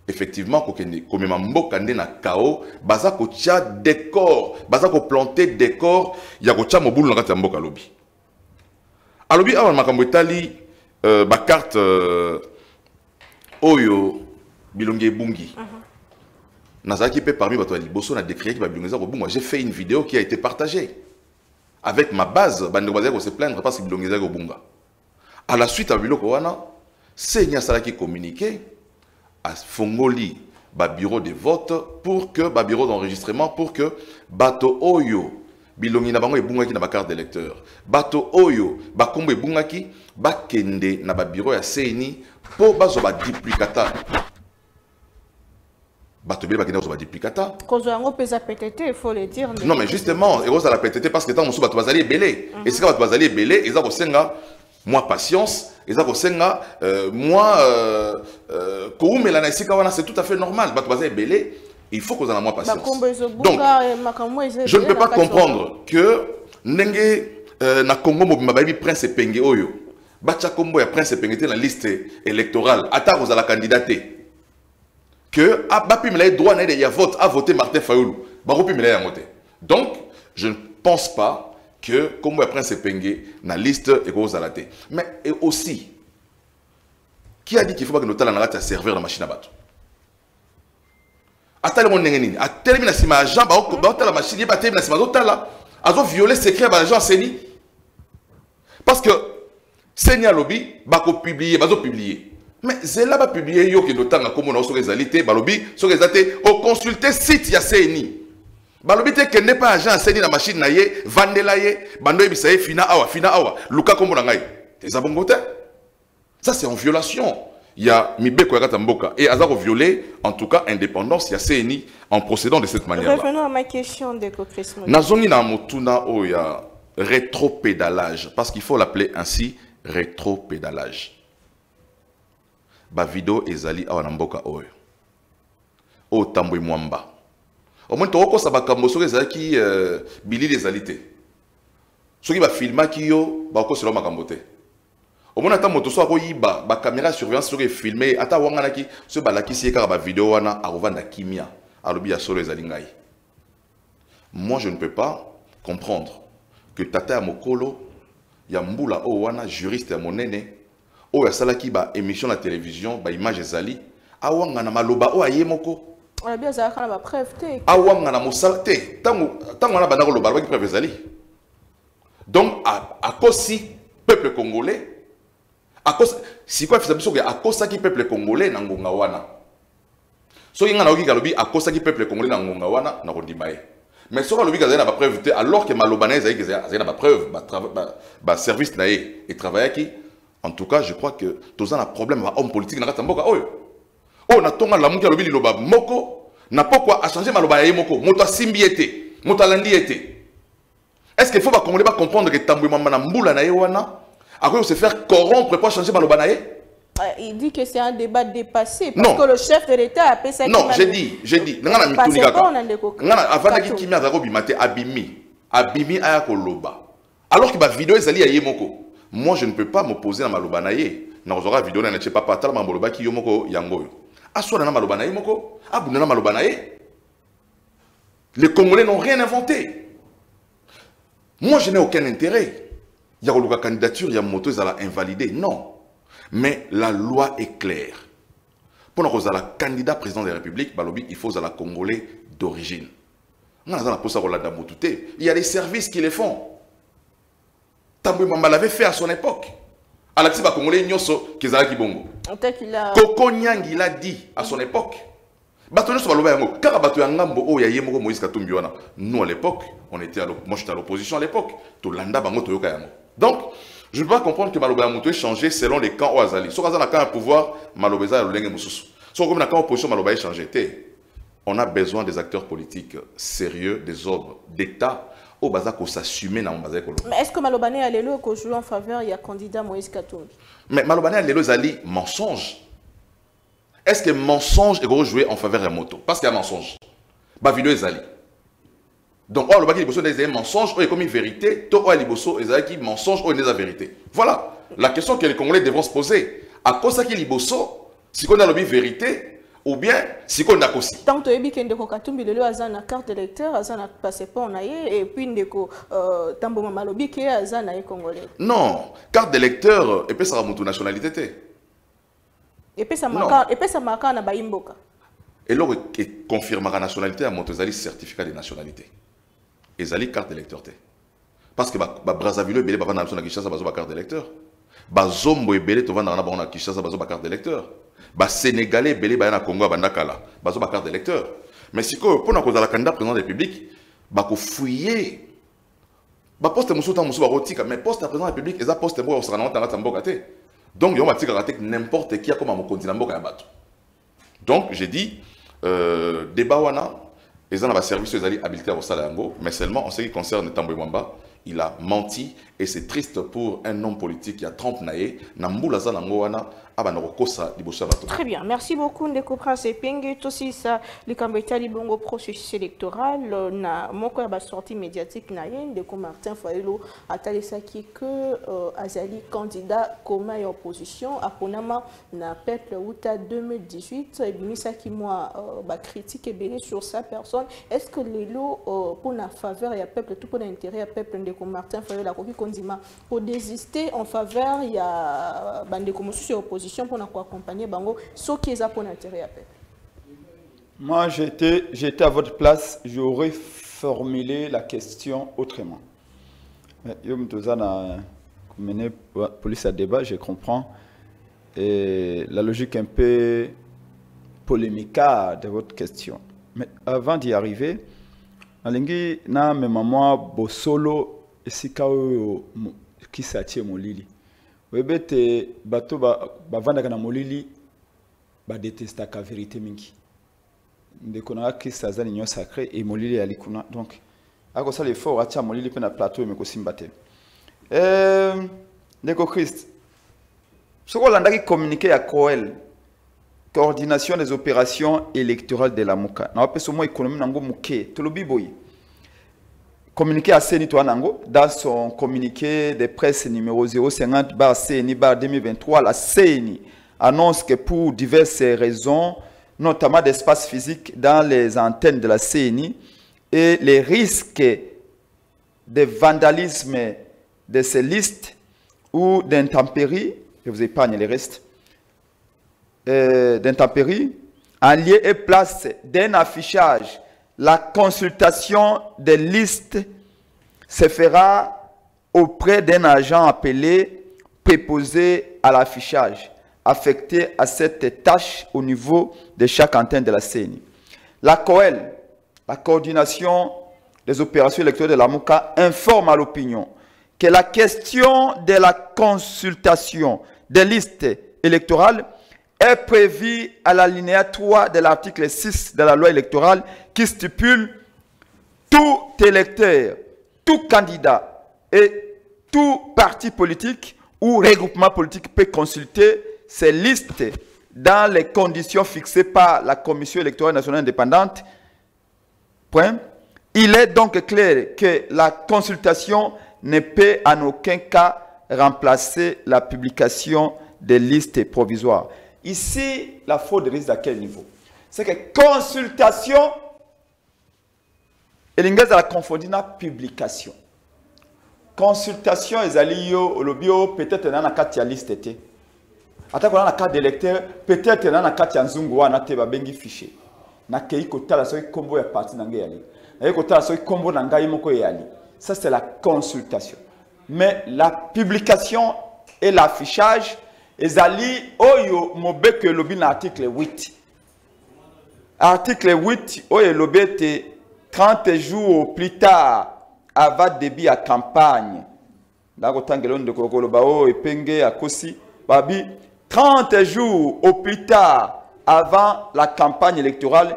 effectivement, comme Mambo Kande na Kao, Baza ko tia décor, Baza ko planter décor, il y a ko tia mobile na Katamboka lobby. A lobby, avant Makambo Itali, ba carte. Oyo bilonge bungi. Nazaki pe parmi bato liboso na décrié qui va bilongeza ko bunga. J'ai fait une vidéo qui a été partagée avec ma base bande bazé ko se plaindre parce que bilongeza ko bunga. À la suite à biloko wana, Seigneur Salaki communiqué à Fongoli ba bureau de vote pour que ba bureau d'enregistrement pour que bato oyo bilongi na bango ebungaki na ba carte d'électeur. Bato oyo ba kombo ebungaki ba kende na ba bureau ya CENI pour bazo ba duplicata. Bato bele ba kende bazo ba duplicata.
Cause yango pesa PTT, il faut le dire.
Non mais justement, et ça la PTT parce que tant mosu bato bazali belé. Et c'est quand bato bazali belé, ils ont senga moi patience, ils ont senga moi koumela na isika wana c'est tout à fait normal. Bato bazali belé. Il faut qu'on ait moins patience. Donc, je ne peux pas comprendre que Nenge na Congo Mobimababi Prince Penge Oyo, Bacha Kombo ya Prince Penge dans la liste électorale, Ata vous à la candidater. Que Abapi Melaye droit à vote à voter Martin Fayoulou. Baropi Melaye a voté. Donc, je ne pense pas que Kombo ya Prince Penge dans la liste et qu'on a laté. Mais et aussi, qui a dit qu'il faut pas que nous talons à servir la machine à battre? Atale mon nengeni, atele mina sima agent ba otala machine ba tele mina sima otala, azo violer secret ba agent CENI. Parce que CENI a lobby ba ko publier, ba zo publier. Mais zela ba publier yo ke dotanga comme na so réalité, ba lobby so réalité au consulter site ya CENI. Ba lobby te que n'est pas agent CENI na machine na ye, vandela ye, bando ebisaye fina awa, luka kombo na ngai. Eza bongo te. Ça c'est en violation. Il y a Mibeko Yakatamboka et Azaro violé, en tout cas, indépendance, il y a CENI en procédant de cette manière-là.
Revenons à ma question de Chris.
Nazongi na motuna o il y a rétropédalage, parce qu'il faut l'appeler ainsi, rétropédalage. Ba vidéo ezali awa na mboka oyo. O tambwe mwamba. Au moins toko sa bakambo so ezaki bili des alités. Soki ba filma ki yo ba ko selo makambo te. Au moins, attends, moto soit koyiba, ba caméra surveillance sur filmé, ata wangana ki, ce balaki si eka ba vidéo wana arovanda kimia, alobi ya solo ezalingai. Moi, je ne peux pas comprendre que tata ya mokolo, ya mbula o wana juriste ya monene, o ya salaki ba émission na télévision, ba image ezali, awangana maloba o ayemoko.
On a bien ça quand ba preuve te.
Awangana mosala te, tango wana bana ko loba ba ki preuve ezali. Donc à kosi peuple congolais si quoi fait ça à cause qui peuple congolais na ngonga wana so yinga na oki kalobi à cause qui peuple congolais na ngonga wana na kondimaye mais so kalobi kazana ba preuve alors que malobana ezali kazana ba preuve ba service na et travailler qui en tout cas je crois que tous un problème ba homme politique na katamboka oyo oh na tonga la muki kalobi liloba moko na pourquoi a changer maloba ya moko moto asimbiete moto alandi ete est-ce qu'il faut ba congolais ba comprendre que tambwe mama na mbula na wana à quoi se faire corrompre pour changer Malobanaye?
Il dit que c'est un débat dépassé. Parce non. Que le chef de l'État a appelé ça.
Non, j'ai dit. Avant qu'il y ait Abimi Ayakoloba. Alors que ma vidéo est allée à Yemoko. Moi, je ne peux pas m'opposer à Malobanaye. Dans la vidéo, je ne sais pas parler de Maloba qui Yomoko Yango. Assois dans Malobanaye Moko. Abouna Malobanaye. Les Congolais n'ont rien inventé. Moi, je n'ai aucun intérêt. Il y a la candidature, il y a moto, ils allaient invalider. Non. Mais la loi est claire. Pour que la candidat président de la République, il faut la Congolais d'origine. Il y a des services qui les font. Tamboué Mamba l'avait fait à son époque. Alexis Congolais Nyoso, Kezala Kibongo. Koko Nyang, il a dit à son époque. Nous à l'époque, moi j'étais à l'opposition à l'époque. Donc, je ne peux pas comprendre que Maloba Moutou ait changé selon les camps au Azali. Si on a un pouvoir, Malobeza a le lingue moussous. Si on a un opposition, Maloba a changé. on a besoin des acteurs politiques sérieux, des hommes d'État, au bazar qu'on s'assume dans le bazar.
Mais est-ce que Malobane a l'élo qu'on joue en faveur il y a candidat Moïse Katumbi?
Mais Malobane a l'élo zali mensonge. Est-ce que mensonge est joué en faveur de moto? Parce qu'il y a mensonge. Bah vidéo est zali. Donc, oh, le bac liboso des mensonges, oh, est comme une vérité, to oh, liboso est qui mensonge, oh, est la vérité. Voilà la question que les Congolais devront se poser. À cause de liboso, si on a la vérité, ou bien si on a aussi.
Tant que tu as dit Katumbi le azana carte d'électeur, azana passeport naie et puis ndeko tambo malobi qui azana congolais.
Non, carte d'électeur et puis ça remonte nationalité. Et puis ça marque na baimboka. Et là, il confirmera la nationalité à Montezali certificat de nationalité. Et Zali carte d'électeur. Parce que Brazzaville, il y a une carte d'électeur. Zombo et Belé, tu vas dans la carte d'électeur. Sénégalais, Belé, il y a Congo, il y a carte d'électeur. Mais si pour nous, la candidat président de la République, il faut fouiller. Poste mais poste président de la République, il y a poste pour donc, il y a n'importe qui a comme un continent. Donc, j'ai dit, débat wana, ils ont un service habilité au Salango, mais seulement en ce qui concerne Tambo Mwamba, il a menti et c'est triste pour un homme politique qui a trompé naé, Namboula Zalango wana,
Très bien, merci beaucoup Ndeko Prince Penge. Aussi ça, le Cambéta Libongo processus électoral, na moko ya sortie médiatique na yen Ndeko Martin Fayulu atali saki que azali candidat commun et opposition à Ponama na peuple Outa 2018 et bimisa qui moi ba critique et béni sur sa personne. Est-ce que les lots pour la faveur et peuple tout pour l'intérêt à peuple Ndeko Martin Fayulu la koki kondima pour désister en faveur il y a bande comme opposition pour accompagner Bango, ce qui est pour l'intérêt à peuple?
Moi, j'étais à votre place, j'aurais formulé la question autrement. Mené police à débat, je comprends. Et la logique un peu polémique de votre question. Mais avant d'y arriver, Alingi na me maman Bosolo et Sikao qui s'attire mon lili. Webete bato bavanda na molili ba détesta ka vérité mingi. Ndekona ki sazani nyo sacré et molili alikuna. Donc ako ça l'effort atia molili pe na plateau me ko simbate. Ndeko Christ. Soko landaki communiquer à Coel coordination des opérations électorales de la Mouka. Na wapeso mo économie nango muke to lobi boy. Communiqué à Seni Touanango, dans son communiqué de presse numéro 050/CNI/2023, la CENI annonce que pour diverses raisons, notamment d'espace physique dans les antennes de la CENI et les risques de vandalisme de ces listes ou d'intempéries, je vous épargne les restes, d'intempéries, en lieu et place d'un affichage. La consultation des listes se fera auprès d'un agent appelé préposé à l'affichage, affecté à cette tâche au niveau de chaque antenne de la CENI. La COEL, la coordination des opérations électorales de la MOCA, informe à l'opinion que la question de la consultation des listes électorales est prévu à l'alinéa 3 de l'article 6 de la loi électorale qui stipule tout électeur, tout candidat et tout parti politique ou regroupement politique peut consulter ces listes dans les conditions fixées par la Commission électorale nationale indépendante. Point. Il est donc clair que la consultation ne peut en aucun cas remplacer la publication des listes provisoires. Ici, la faute risque à quel niveau? C'est que consultation, et l'ingénieur a confondu la publication. Consultation, ils allaient au lobby, peut-être dans la carte de liste. Attends, dans la carte d'électeur, peut-être dans la carte de Zungu, on a un fichier. Na kei kota la soi combo ya parti nanga yali. Na kota la soi combo nanga yimoko yali. Ça c'est la consultation. Mais la publication et l'affichage, ezali oyo mobe que lobi na article 8. Article 8 oyo lobe te 30 jours au plus tard avant début à campagne. Ndako tangelo ndeko koloba o epenge akosi babi 30 jours au plus tard avant la campagne électorale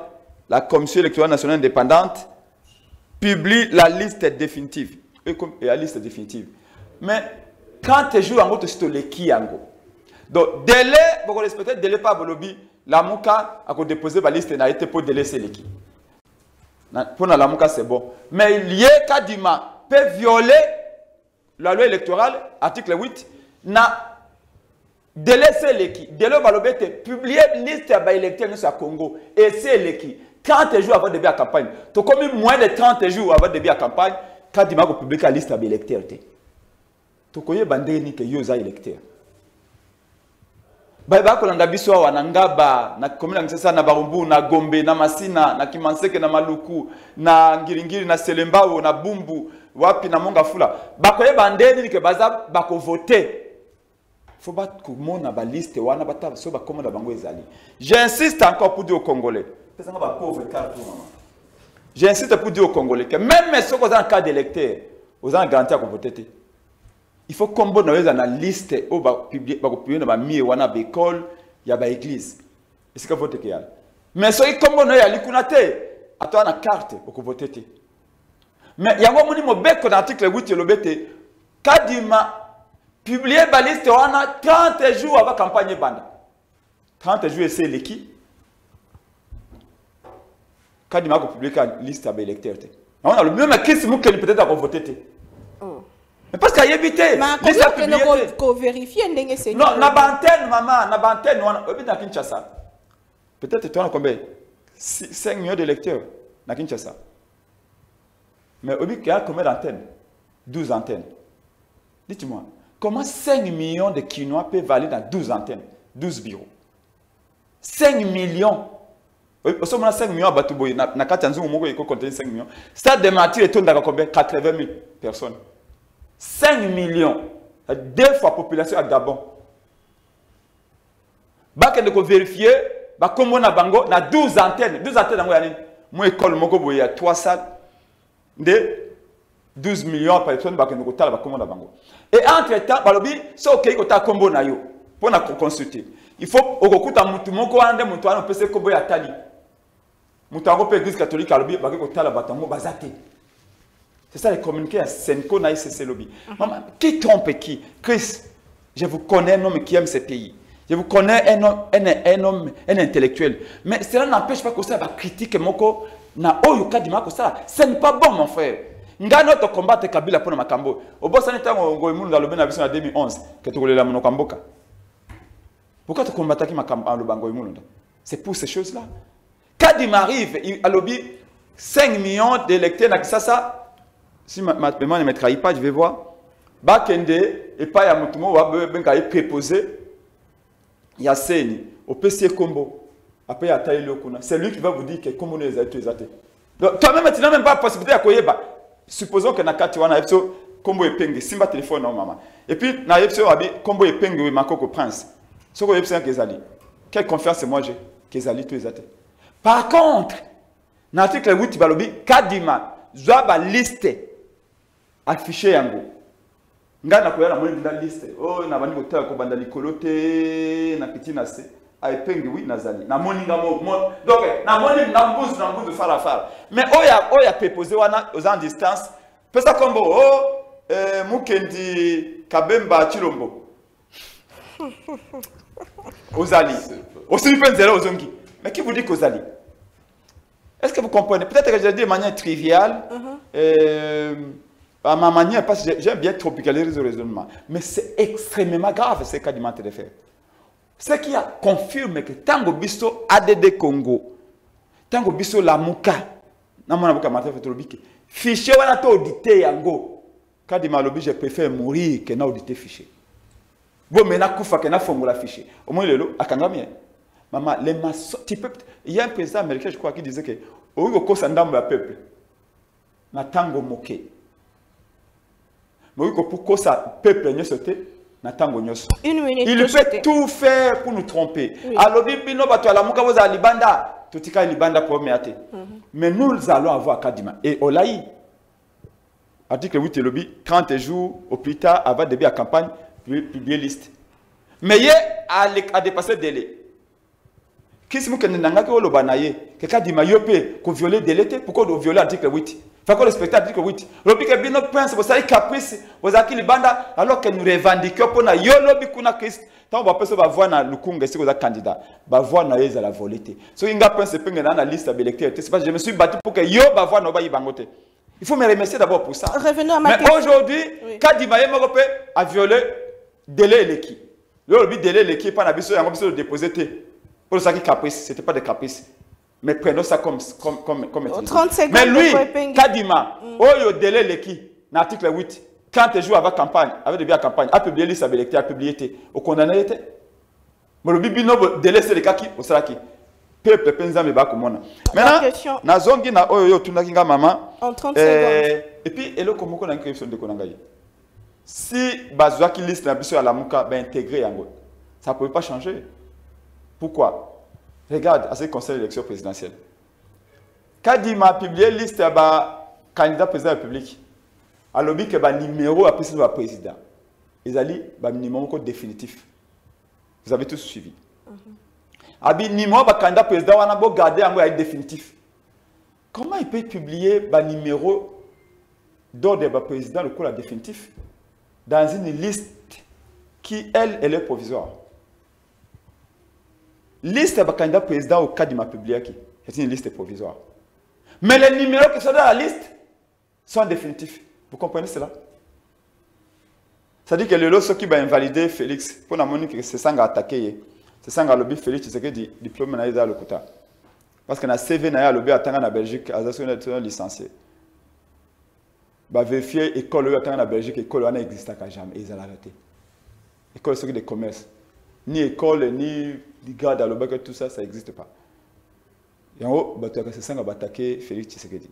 la Commission électorale nationale indépendante publie la liste définitive. Et la liste définitive. Mais 30 jours, en gros, c'est le qui en gros. Donc, délai, vous respectez, délai pas le lobby, la mouka a déposé la liste n'a été pour délaisser l'équipe. Pour la mouka, c'est bon. Mais lié Kadima peut violer la loi électorale, article 8, n'a délaissé l'équipe. Délai va le publier liste d'électeurs au Congo. Et c'est l'équipe. 30 jours avant le début de la campagne. Tu as commis moins de 30 jours avant le début de la campagne, Kadima va publier la liste d'électeurs. Tu connais bandeni que yoza électeur. Baba kolanda biso wana ngaba na komina ngisasa na Barumbu na Gombe na Masina na Kimanseke na Maluku na Ngiringiri na Selembao na Bumbu wapi na Mongafula bakoye bandeni que baza bako voter. Faut pas que mona ba liste wana bata so ba komona bango ezali. J'insiste encore pour dire aux Congolais. Pesa nga ba pauvre carte maman. J'insiste pour dire aux Congolais que même si vous êtes en cas d'électeur, vous avez garanti à voter. Il faut qu'on ait une liste où publier dans la école, il y a une église. Est-ce que vous votez? Mais si vous avez une carte pour voter. Mais il y a un article 8 qui Kadima publié la liste 30 jours avant la campagne. 30 jours, c'est l'équipe. Kadima a publié la liste d'électeurs. Même qui peut-être voter. Mais parce qu'il y a évité.
Mais comment qu'on vérifie
non, na bantenne, maman, na bantenne, on a Kinshasa. Peut-être tu as combien 5 millions d'électeurs na Kinshasa. Mais il y a combien d'antennes 12 antennes. Dites-moi, comment 5 millions de Quinois peuvent aller dans 12 antennes, 12 bureaux 5 millions. Au sommet 5 millions à Batouboy, na Katanzou, il faut compter 5 millions. Ça démarre et tourne dans combien 80 000 personnes. 5 millions, 2 fois la population à Gabon. Bak de vérifier, comme on a bango, na 12 antennes. 12 antennes, moi, école, il y a 3 salles de 12 millions de personnes, comme on a bango. Et entre-temps, c'est OK, il y a combo na yo pour consulter. Il faut que mutu moko ande mutu ane pese kobo ya tali. Mutu ango pe église catholique alobi ba ko tala batango bazate. C'est ça les communiqués à Senko na ICC lobby. Maman, qui trompe qui? Chris, je vous connais un homme qui aime ce pays. Je vous connais un intellectuel. Mais cela n'empêche pas que ça va critiquer moko na oyuka di mako ça. Ce n'est pas bon mon frère. Ngano to combattre Kabila pour makambo. Obosa ni tango ngoimundu na lobena biso na 2011 que tu kolela mono kamboka. Pourquoi tu combattes qui makambo lo bango imundu? C'est pour ces choses-là. Kadima arrive, il a lobby 5 millions d'électeurs na Kisasa. Si ma mémoire ne me trahit pas, je vais voir. Bakende et pas ya mutumo wa benga est préposé. Il y a Seni au PC Combo. Après il y a Taïlo Kuna. C'est lui qui va vous dire que comment les êtes exactés. Donc toi-même tu n'as même pas la possibilité à koyeba. Supposons que na kati wana epso Combo epenge simba téléphone na maman. Et puis na epso abi Combo epenge we makoko prince. Soko epso kezali. Quelle confiance moi j'ai kezali tout exacté. Par contre, dans l'article 8 balobi Kadima zoba liste affiché yango ngana ko yana moni dans liste oh na bani kotala ko banda likolote na pitina se ay pengi wi nazali na moni ngamo donc na moni nambuzu fara mais oya préposé wana aux en distance pesa kombo mukendi kabemba chilombo ozali aussi penzela ozongi mais qui vous dit qu'ozali? Est-ce que vous comprenez? Peut-être que je dis de manière triviale à ma manière, parce que j'aime bien tropicaliser le raisonnement. Mais c'est extrêmement grave ce qu'a demandé de faire. Ce qui a confirmé que Tango Bisso ADD Congo, Tango Bisso la Mouka, fichier wana to audité yango. Kadima lobi je préfère mourir que na auditer fichier. Bon mais na kufa que na fongola fichier. Au moins lelo akanga bien. Maman les maçons, il y a un président américain je crois qui disait que au ko sandambo ya peuple. Na tango moké. Il peut tout faire pour nous tromper. Alors, mais nous allons avoir Kadima. Et Olaï, article 8 et lobby, 30 jours au plus tard, avant de la campagne, publier liste. Mais il a dépassé le délai. Qu'est-ce que vous avez dit au Banaye? Quelqu'un dit Mayope, qu'on viole délai, pourquoi on viole l'article 8? Il faut respecter l'article 8. Le but est bien prince, vous savez caprice, vous avez qui banda, alors que nous revendiquons pour na yolo bikuna Christ. Tant on va passer voir na lukunga si vous êtes candidat, va voir na yeza la volonté. So inga prince penga na liste d'électeurs. C'est pas je me suis battu pour que yo va voir na ba yibangote. Il faut me remercier d'abord pour ça.
Revenons à ma
question. Mais aujourd'hui, Kadima Yemogope a violé délai l'équipe. Le but délai l'équipe, pas na biso yango biso déposer. Pour ça qui caprice, c'était pas des caprices. Mais prenons ça comme
30 secondes.
Mais lui, Kadima, Oyo délai l'équipe, l'article 8, 30 jours avant campagne, avec début à campagne, a publié liste électorale, a publié, au condamné était. Mais le bibino délai c'est le cas qui, au salaki. Peuple penza me ba komona. Maintenant, na zongi na Oyo tunakinga maman.
En 30 secondes.
Et puis, et le komoko na inscription de konangaye. Si bazwa qui liste na biso à la muka, ben intégré yango. Ça ne pouvait pas changer. Pourquoi? Regarde à ce conseil d'élection présidentielle. Kadima a publié une liste de candidats président de la République. A lobby que le numéro à président du président. Ils ont dit le numéro définitif. Vous avez tous suivi. Le numéro de candidat président, on a beau garder un définitif. Comment il peut publier le numéro d'ordre de président, le coup définitif, dans une liste qui, elle est provisoire? Liste de candidats président au cas de ma publication, c'est une liste provisoire. Mais les numéros qui sont dans la liste sont définitifs. Vous comprenez cela? C'est-à-dire que le lot qui va invalider Félix, pour la monnaie que c'est ça qui a attaqué, c'est ça qui a lobby Félix, c'est que du diplôme n'a pas le quota. Parce que na CV n'a pas lobby attendant en Belgique, à la licencié. Bah vérifier école attendant en Belgique, école n'a existé qu'à jamais, ils ont arrêté. École c'est de commerce. Ni école, ni garde à l'obéc, tout ça, ça n'existe pas. Et en haut, c'est ça qui a attaqué Félix Tshisekedi.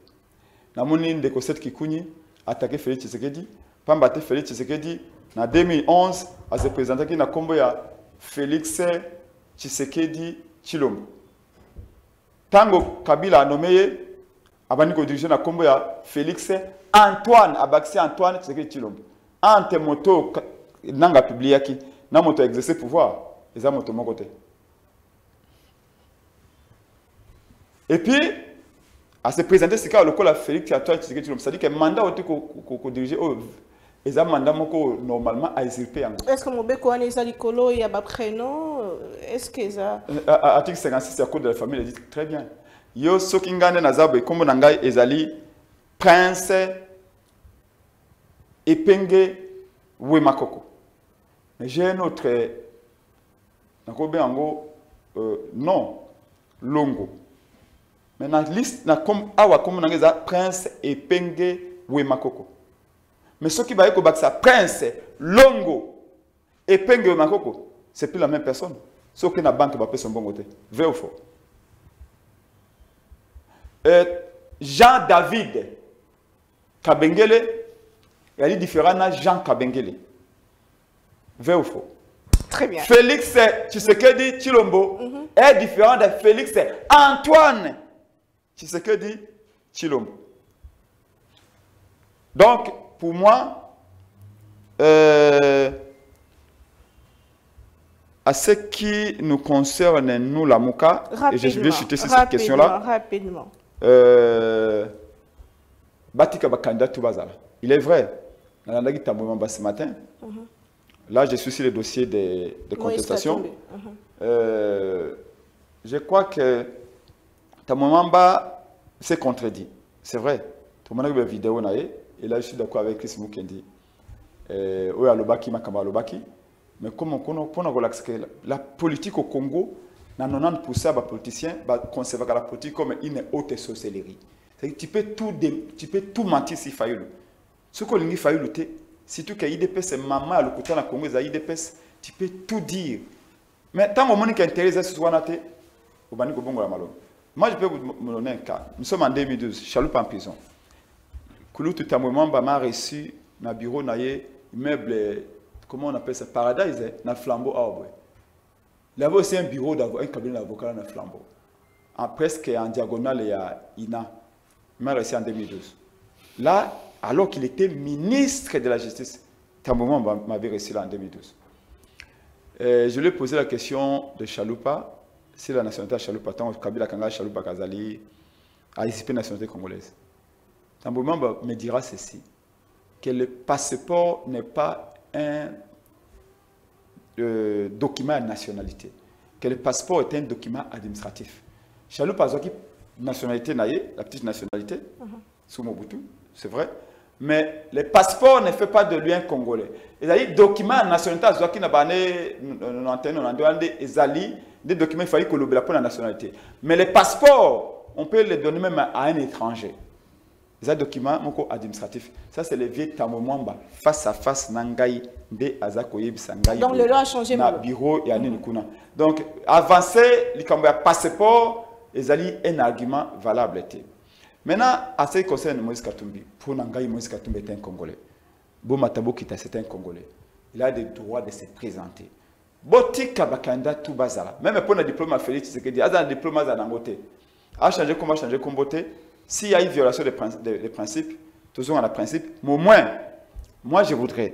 Dans mon ligne de Kosset Kikouni, attaqué Félix Tshisekedi, pas battu Félix Tshisekedi, en 2011, à se présenter qui n'a combo ya Félix Tshisekedi Tshilombo. Tango Kabila a nommé, avant de diriger na combo ya Félix Antoine, Abaxi Antoine Tshisekedi Tshilombo. Ante moto, nanga publié qui. N'a moto exercer pouvoir, et ça moto mon côté. Et puis, à se présenter, c'est quand le col a Félix Antoine Tshisekedi Tshilombo, c'est-à-dire que le mandat qu'on dirige, et ça mandat normalement a usurpé.
Est-ce que mon béco a des alicolo et a des prénoms? Est-ce que ça?
Article 56 du code de la famille, il dit très bien. Yo sokingane nazabe comme nangai ezali prince Epenge Wemakoko. Mais j'ai un autre non longo. Mais dans la liste na comme awa comme nangeza prince Epenge Wemakoko. Mais ce qui va être ça prince longo Epenge Wemakoko, c'est plus la même personne. Sauf que la banque va payer son bon côté. Vrai ou faux? Jean-David Kabengele, il est différent de Jean Kabengele. Vrai ou faux?
Très bien.
Félix Tshisekedi Tshilombo est différent de Félix Antoine Tshisekedi Tshilombo. Donc, pour moi, à ce qui nous concerne, nous, la Mouka, et je vais chuter sur cette question-là.
Rapidement.
Batika Bakanda Toubazala. Il est vrai, ce matin, là je suis sur le dossier de contestation. Je crois que Tamomamba s'est contredit. C'est vrai. Tout le monde a vu la vidéo, et là je suis d'accord avec Chris Mukendi. Mais comme on connaît la politique au Congo, 90% des politiciens conservent la politique comme une haute sorcellerie. Tu peux tout mentir si failli. Ce que l'on fait, si tu as IDPS, maman, le côté de la Congo, IDPS, tu peux tout dire. Mais tant que qui intéresse ce soit naté, moi je peux vous donner un cas. Nous sommes en 2012, Chaloupe en prison. Koulou tout à moment, m'a reçu dans le bureau, immeuble, comment on appelle ça, Paradise, dans le flambeau arbre. Il y avait aussi un bureau, un cabinet d'avocat dans le flambeau. Presque en diagonale, il y a INA. Il m'a reçu en 2012. Là, alors qu'il était ministre de la Justice, Tambouma m'avait reçu là en 2012. Je lui ai posé la question de Chaloupa, si la nationalité à Chaloupa, tant Kabila Kanga Chaloupa Kazali, a usurpé la nationalité congolaise. Tambo Mamba me dira ceci, que le passeport n'est pas un document de nationalité, que le passeport est un document administratif. Chaloupa Azaki, nationalité naïe, la petite nationalité, sous Mobutu, c'est vrai, mais le passeport ne fait pas de lui un Congolais. Il y a des documents de nationalité Azaki n'a pas des documents il fallait que l'on pour la nationalité. Mais les passeports, on peut les donner même à un étranger. Les documents administratifs. Ça, c'est le vieux Tamomamba, face à face, Nangaï, de Azakoye Bisangaï.
Donc, le loi a changé.
Na bureau et Aninukuna. Donc, avancer, les passeport, ils ont un argument valable. Maintenant, à ce qui concerne Moïse Katumbi, pour Nangaï, Moïse Katumbi est un Congolais. Bomatabo Kita, c'est un Congolais. Il a des droits de se présenter. Botika bakanda tout bazala. Même pour le diplôme à Félix, c'est que dit, un diplôme à Dangote. A changé comme beauté. S'il y a une violation des principes, toujours on a principe, mais au moins, moi je voudrais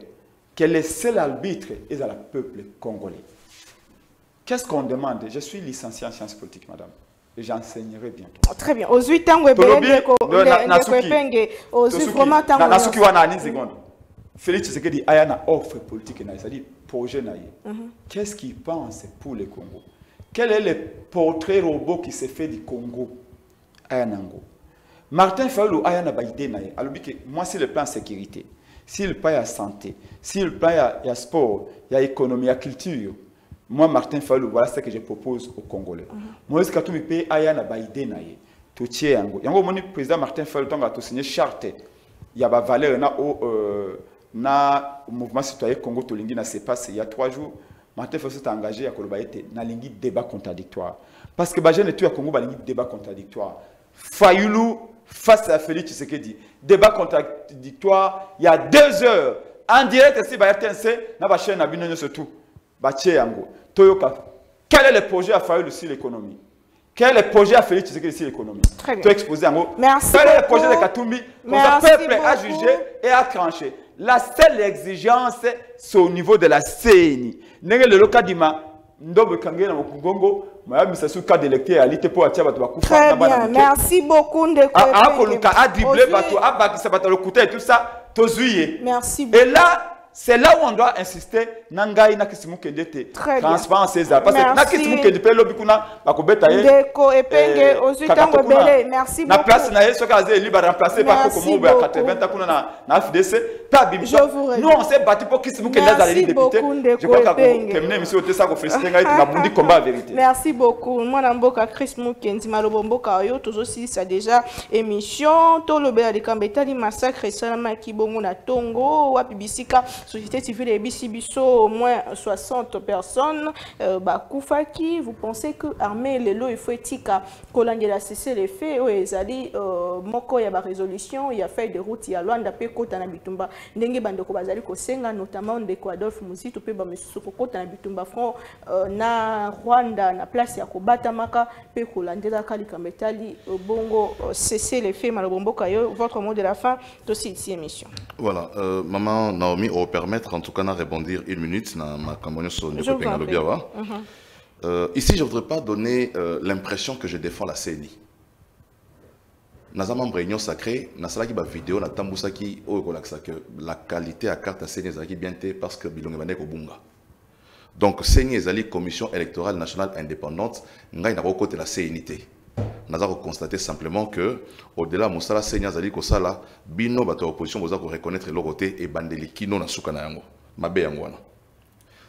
que le seul arbitre est à la peuple congolais. Qu'est-ce qu'on demande? Je suis licencié en sciences politiques, madame. Et j'enseignerai bientôt.
Très bien. Aux 8 ans,
Félix Tshisekedi a une offre politique, c'est-à-dire projet. Qu'est-ce qu'il pense pour le Congo? Quel est le portrait robot qui se fait du Congo? Martin Fayulu a une idée. Alors, moi, c'est le plan sécurité, si le plan la santé, si le plan il y a sport, il y a économie, il y a culture. Moi, Martin Fayulu, voilà ce que je propose aux Congolais. Moi, ce que tu peux a une idée. Tout est en gros. Le président Martin Fayulu a signé charte. Il y a des valeurs na mouvement citoyen Congo Tolingi na s'est passé il y a 3 jours. Martin Fayulu s'est engagé à Kolobaïté na lingi débat contradictoire. Parce que les gens ne Congo ba lingi débat contradictoire. Fayulu face à Félix Tshisekedi, débat contradictoire il y a 2 heures en direct ici ba RTNC na ba chaîne na bino surtout ba tchéango. Toyoka. Quel est le projet à Fayulu sur l'économie? Quel est le projet à Félix Tshisekedi sur l'économie?
Très bien.
Tu exposé en haut.
Merci.
Quel est le projet de Katumbi? Comme ça, le peuple a jugé et a tranché. La seule exigence, c'est au niveau de la CENI. N'est-ce le cas d'Ima, Ndobo Kangé na Mokungongo, Mayami Sassou cas d'électeur à l'ité pour attirer Batou Bakoufa.
Très bien, merci beaucoup de
a dribblé Batou, a bakisa Batou le côté et tout ça, tozuye.
Merci beaucoup.
Et là, c'est là où on doit insister. Nangaï na kisimu kendete. Transparence César. Parce que na kisimu kendete lobikuna bakobeta ye.
Deko epenge ozutango bele. Merci beaucoup.
Na place na ye soka ze libre remplacer par Kokomo ba 80 takuna na FDC. Pas bimisa. Nous on s'est battu pour kisimu kendete dans les députés. Je crois que terminer monsieur Otesa ko féliciter ngai na bundi combat vérité.
Merci beaucoup. Moi na mboka Chris Mukendi malobo mboka yo toujours si ça déjà émission to lobela de Kambetali massacre salama kibongo na Tongo wa Bibisika. Société civile et Bissibiso, au moins 60 personnes. Koufaki, vous pensez que l'armée, les lois, il faut éthique à Kolangela cesser les faits. Oui, Zali, Moko, il y a une résolution, il y a fait des routes, il y a Luanda, Pekota, Nabitumba, Ndenge Bandoko Bazali Kosenga, notamment de Adolphe Mouzito, Peba Mesukokota, Nabitumba, Front, na Rwanda, na place ya Kobatamaka, Pekolandela, Kalikambetali, Bongo, cesser les faits, Malobombo Kayo, votre mot de la fin de cette émission.
Voilà, maman Naomi, on va permettre en tout cas de répondre 1 minute dans ma campagne sur le ici, je ne voudrais pas donner l'impression que je défends la CENI. Dans un réunion sacrée, dans une vidéo, dans la qualité à carte à CENI est bien parce que Bilonge Bandek au Bunga. Donc, CENI est la Commission électorale nationale indépendante, nous avons côté la CNIT. Nous avons constaté simplement que, au-delà de Moussala, Seigneur Zali Kosala, Bino, bata opposition, vous avez reconnaître le côté et bandeli kino na souka na yango. Mabe yangwana.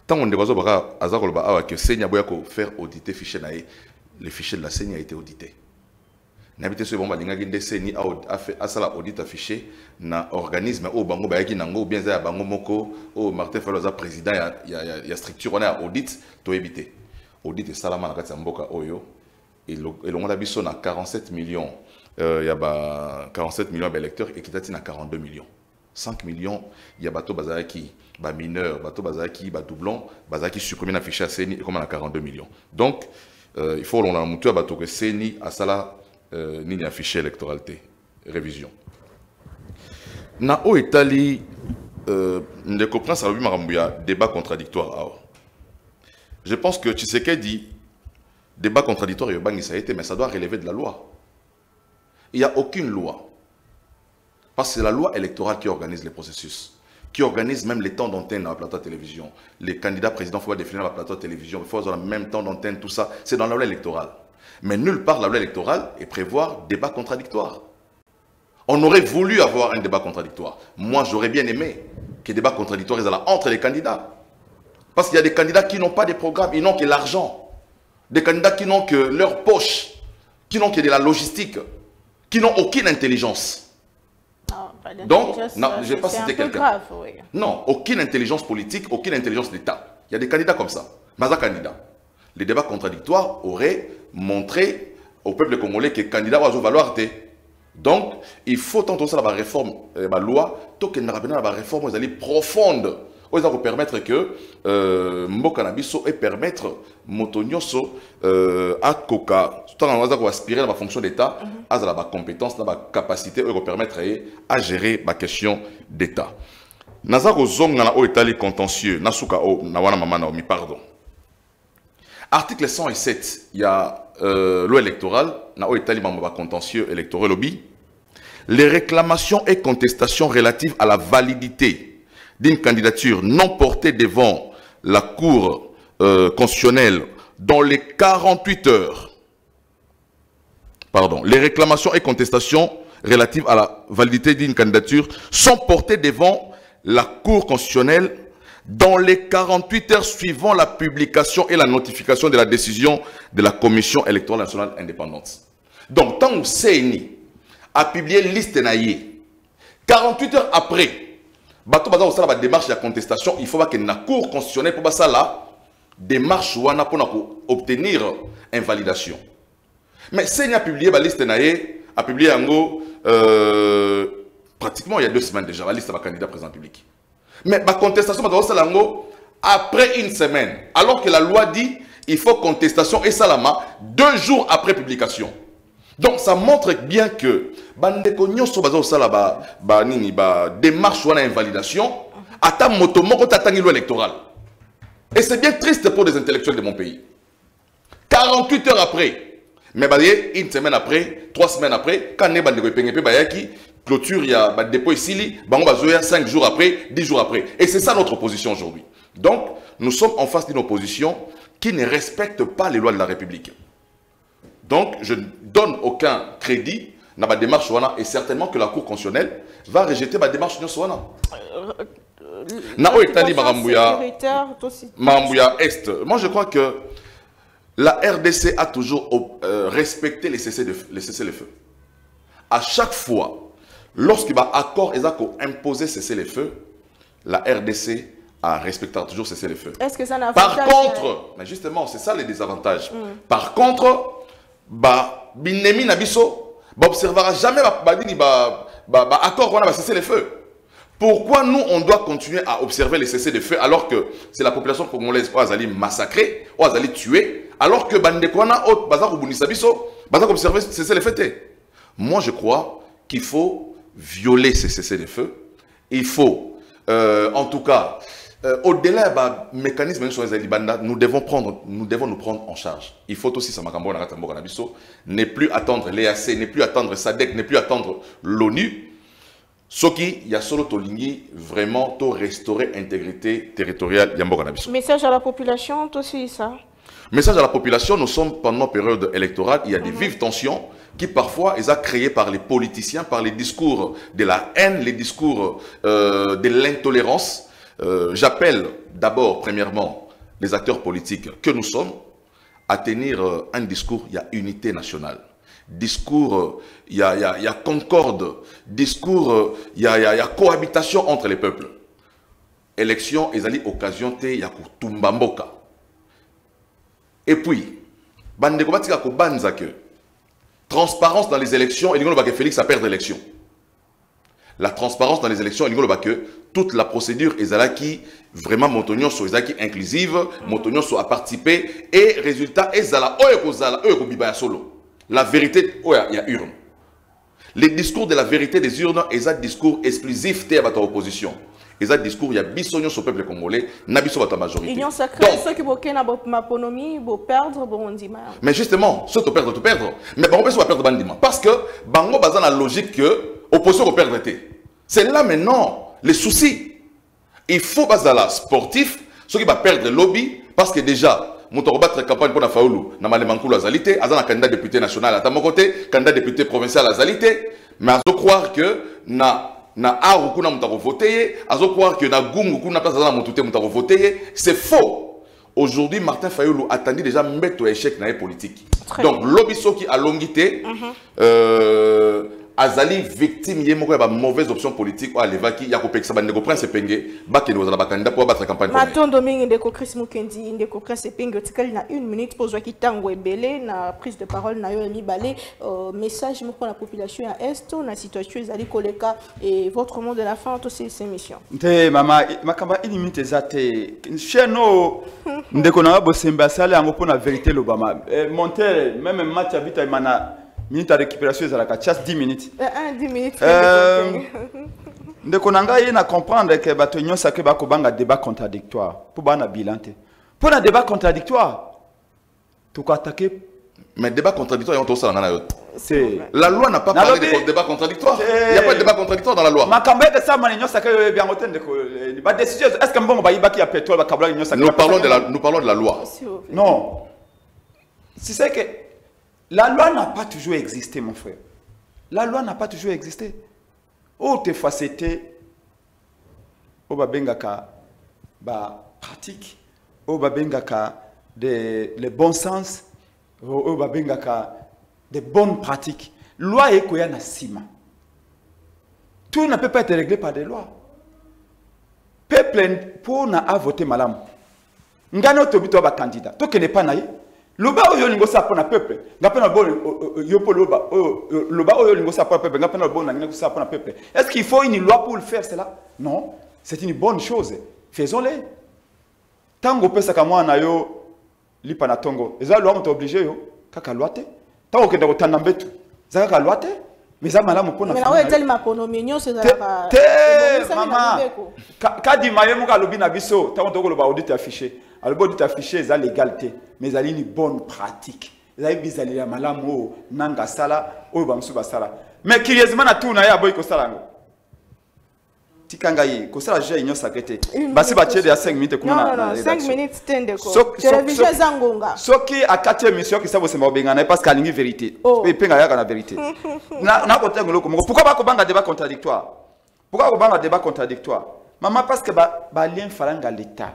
Tant qu'on dévoile baka, azakol ba que Seigneur boya ko faire auditer fichier nae, le fichier de la Seigneur a été audité. N'habite ce bon balinga ginde Seigneur a fait asala audit affiché na organisme au bango ba yaki nango bien za bango moko au Martin Fayulu président ya structure on a audit to éviter. Audit et salama na kati mboka oyo. Et l'on a vu 47 millions, il y a 47 millions d'électeurs et qui à 42 millions. 5 millions, il y a bateau bazaki, mineurs, bateau bazaki, doublon, bazaki supprimé dans le fichier CENI et comme on a 42 millions. Donc, il faut l'on a monté à bateau que CENI à ça ni un fichier électoral révision. Na o Italie, ne comprend ça a débat contradictoire. Je pense que Tshisekedi Débat contradictoire, ça a été, mais ça doit relever de la loi. Il n'y a aucune loi. Parce que c'est la loi électorale qui organise les processus, qui organise même les temps d'antenne dans la plateau de télévision. Les candidats présidents, il faut définir la plateau de télévision, il faut avoir le même temps d'antenne, tout ça. C'est dans la loi électorale. Mais nulle part la loi électorale est prévoir débat contradictoire. On aurait voulu avoir un débat contradictoire. Moi, j'aurais bien aimé que le débat contradictoire soit là entre les candidats. Parce qu'il y a des candidats qui n'ont pas de programme, ils n'ont que l'argent. Des candidats qui n'ont que leur poche, qui n'ont que de la logistique, qui n'ont aucune intelligence. Donc, non, je ne vais pas citer quelqu'un. Oui. Non, aucune intelligence politique, aucune intelligence d'État. Il y a des candidats comme ça. Mais un candidat. Les débats contradictoires auraient montré au peuple congolais que les candidats vont valoir. Donc, il faut tenter ça la réforme, la loi, tant qu'il n'y a pas de réforme, elle est profonde. On va permettre que Mbokanabiso et permettre Motonyoso à Koka, tout en train aspirer à la fonction d'État, à la compétence, à la capacité, de permettre à gérer la question d'État. Nazako zong na o état contentieux, nasuka o nawana mama naomi pardon. Article 107, il y a loi électorale, na o état mama contentieux électoral lobby. Les réclamations et contestations relatives à la validité d'une candidature non portée devant la Cour constitutionnelle dans les 48 heures. Pardon. Les réclamations et contestations relatives à la validité d'une candidature sont portées devant la Cour constitutionnelle dans les 48 heures suivant la publication et la notification de la décision de la Commission électorale nationale indépendante. Donc, tant que CENI a publié liste naïe, 48 heures après, bato baza osala ba démarche de contestation, il faut que la Cour constitutionnelle pour ça là démarche wana pour obtenir invalidation. Mais CENI a publié la liste naïe, a publié pratiquement il y a 2 semaines déjà la liste de candidats présents public. Mais la contestation bato osala après une semaine, alors que la loi dit il faut contestation et salama 2 jours après publication. Donc ça montre bien que bandeko nyonso baza osala démarche wana invalidation ata moto moko tatangi loi électorale. Et c'est bien triste pour les intellectuels de mon pays. 48 heures après, mais une semaine après, 3 semaines après, quand bandeko pengepe bayaki clôture il y a dépôt ici, bango bazoya 5 jours après, 10 jours après. Et c'est ça notre position aujourd'hui. Donc nous sommes en face d'une opposition qui ne respecte pas les lois de la République. Donc, je ne donne aucun crédit dans ma démarche et certainement que la Cour constitutionnelle va rejeter ma démarche Wana. Est. Moi, je crois que la RDC a toujours respecté les cessez-le-feu. À chaque fois, lorsqu'il va accord et imposer cessez-le-feu, la RDC a respecté toujours cessez-le-feu. Est-ce que ça n'a pas Par contre, mais justement, c'est ça les désavantages. Par contre, binemi na biso observera jamais accord on a cessé les feux. Pourquoi nous on doit continuer à observer les cessez de feu alors que c'est la population congolaise qui a massacré, qui a tué, alors que bandekwana autre bazar ubunisa biso bazar observer cessez les feux. Moi je crois qu'il faut violer ces cessez de feu. Il faut en tout cas au-delà du mécanisme nous devons nous prendre en charge. Il faut aussi, ne plus attendre l'EAC, ne plus attendre SADC, ne plus attendre l'ONU. Ce qui, il y a solo tolingi vraiment to restaurer l'intégrité territoriale de
Message à la population, aussi ça.
Message à la population, nous sommes pendant période électorale, il y a des vives tensions qui parfois sont créées par les politiciens, par les discours de la haine, les discours de l'intolérance. J'appelle d'abord, premièrement, les acteurs politiques que nous sommes à tenir un discours, il y a unité nationale. Discours, il y a concorde. Discours, il y a cohabitation entre les peuples. Élection, ils allaient occasion, il y a Tumbamboka. Et puis, transparence dans les élections, et que Félix a perdu l'élection. La transparence dans les élections, il y a que toute la procédure est qui vraiment Montonio soit inclusive, Montonio soit a participé et résultat est solo. La vérité, il y a urne. Les discours de la vérité des urnes est un discours exclusif de l'opposition. Et ça discours, il y a bisogno sur le peuple congolais, n'a biso votre majorité.
Union sacrée, ceux qui bloquent na maponomie, vont perdre, vont ndima.
Mais justement, ceux qui perdent, tout perdre. Mais bango va perdre bandima. Parce que bango bazan la logique que opposition va perdre. C'est là maintenant les soucis. Il faut bazala sportif, ceux qui va perdre le lobby, parce que déjà, mon battre campagne pour la Faoulou, na Malemankulu Azalité, Azan a candidat député national à mon côté, candidat député provincial Azalité, mais à croire que na Aru kuna mutaro voté, à croire que na Gungu kuna place Azan mutute mutaro voté, c'est faux. Aujourd'hui, Martin Fayoulou attendait déjà mettre au échec dans les politiques. Donc, l'obiso qui a longité, Azali victime yemoko ya ba mauvaise option politique ou alevaki ya kopekisa bandeko prince penge bakeno za ba candidat pour battre campagne.
Matondo mingi ndeko Chris Mukendi ndeko prince penge otikali na 1 minute pour ki tango ebele na prise de parole na yo mibale message moko la population ya est na situation ezali koleka et votre mot de la fin de cette émission.
Nte mama makamba 1 minute ezate cheno ndeko na bosemba sala yango pona vérité lobama monter même match habita mana minute de récupération à la chasse 10 minutes.
10 minutes.
Ndeko nanga yena comprendre que batonyo sake bako banga débat contradictoire pour bana bilante. Pour un débat contradictoire, tu peux attaquer.
Mais débat contradictoire, on ça dans
c'est
la loi n'a pas parlé de débat contradictoire. Il n'y a pas de débat contradictoire dans la loi.
Makamba de ça manigno sake bien hôtel de ba décision est-ce que mbongo ba yibaki ya pétrole ba kabla nyo sake.
Nous parlons de la loi.
Non. C'est que la loi n'a pas toujours existé, mon frère. La loi n'a pas toujours existé. Autrefois, c'était au babengaka pratique, au babengaka le bon sens, au babengaka des bonnes pratiques. Loi est quoi na sima. Tout ne peut pas être réglé par des lois. Peuple pour na a voté malam. Ngano tobito ba candidat. To que n'est pas naïe. Loba oyo lingo sa pona peuple ngapena bon yopo loba oyo lingo sa pona peuple ngapena bon ngina sa pona peuple. Est-ce qu'il faut une loi pour le faire cela? Non, c'est une bonne chose. Faisons-le. Tango pesa kama na yo lipa na tongo. Eza loi mto obligé yo kaka loi te. Tango kenda kotanda mbetu. Zaka ka loi te. Mais ça malamu pona.
Mais na oyo teli maponomi nyonso za ka.
Mama. Kadi mayemu ka lobi na biso tango toko loba audit affiché. Alors, l'audit affiché, c'est l'égalité, mais il y a une bonne pratique. Il y a une malamu, nanga sala, ou bamsuba sala. Mais curieusement, tout na ya boy ko sala ngo. Tikangayi, ko sala j'ai union sacrée. Basi ba tiede ya 5 minutes kuna
na. Non, 5 minutes tende ko. Télévision zangonga.
Soki a 4 émission qui sabo sema obengana parce qu'alingi vérité. Et penga ya kana vérité. Na ko tengo loko. Pourquoi ba ko banga débat contradictoire? Pourquoi ko banga débat contradictoire? Maman parce que ba lien faranga l'état.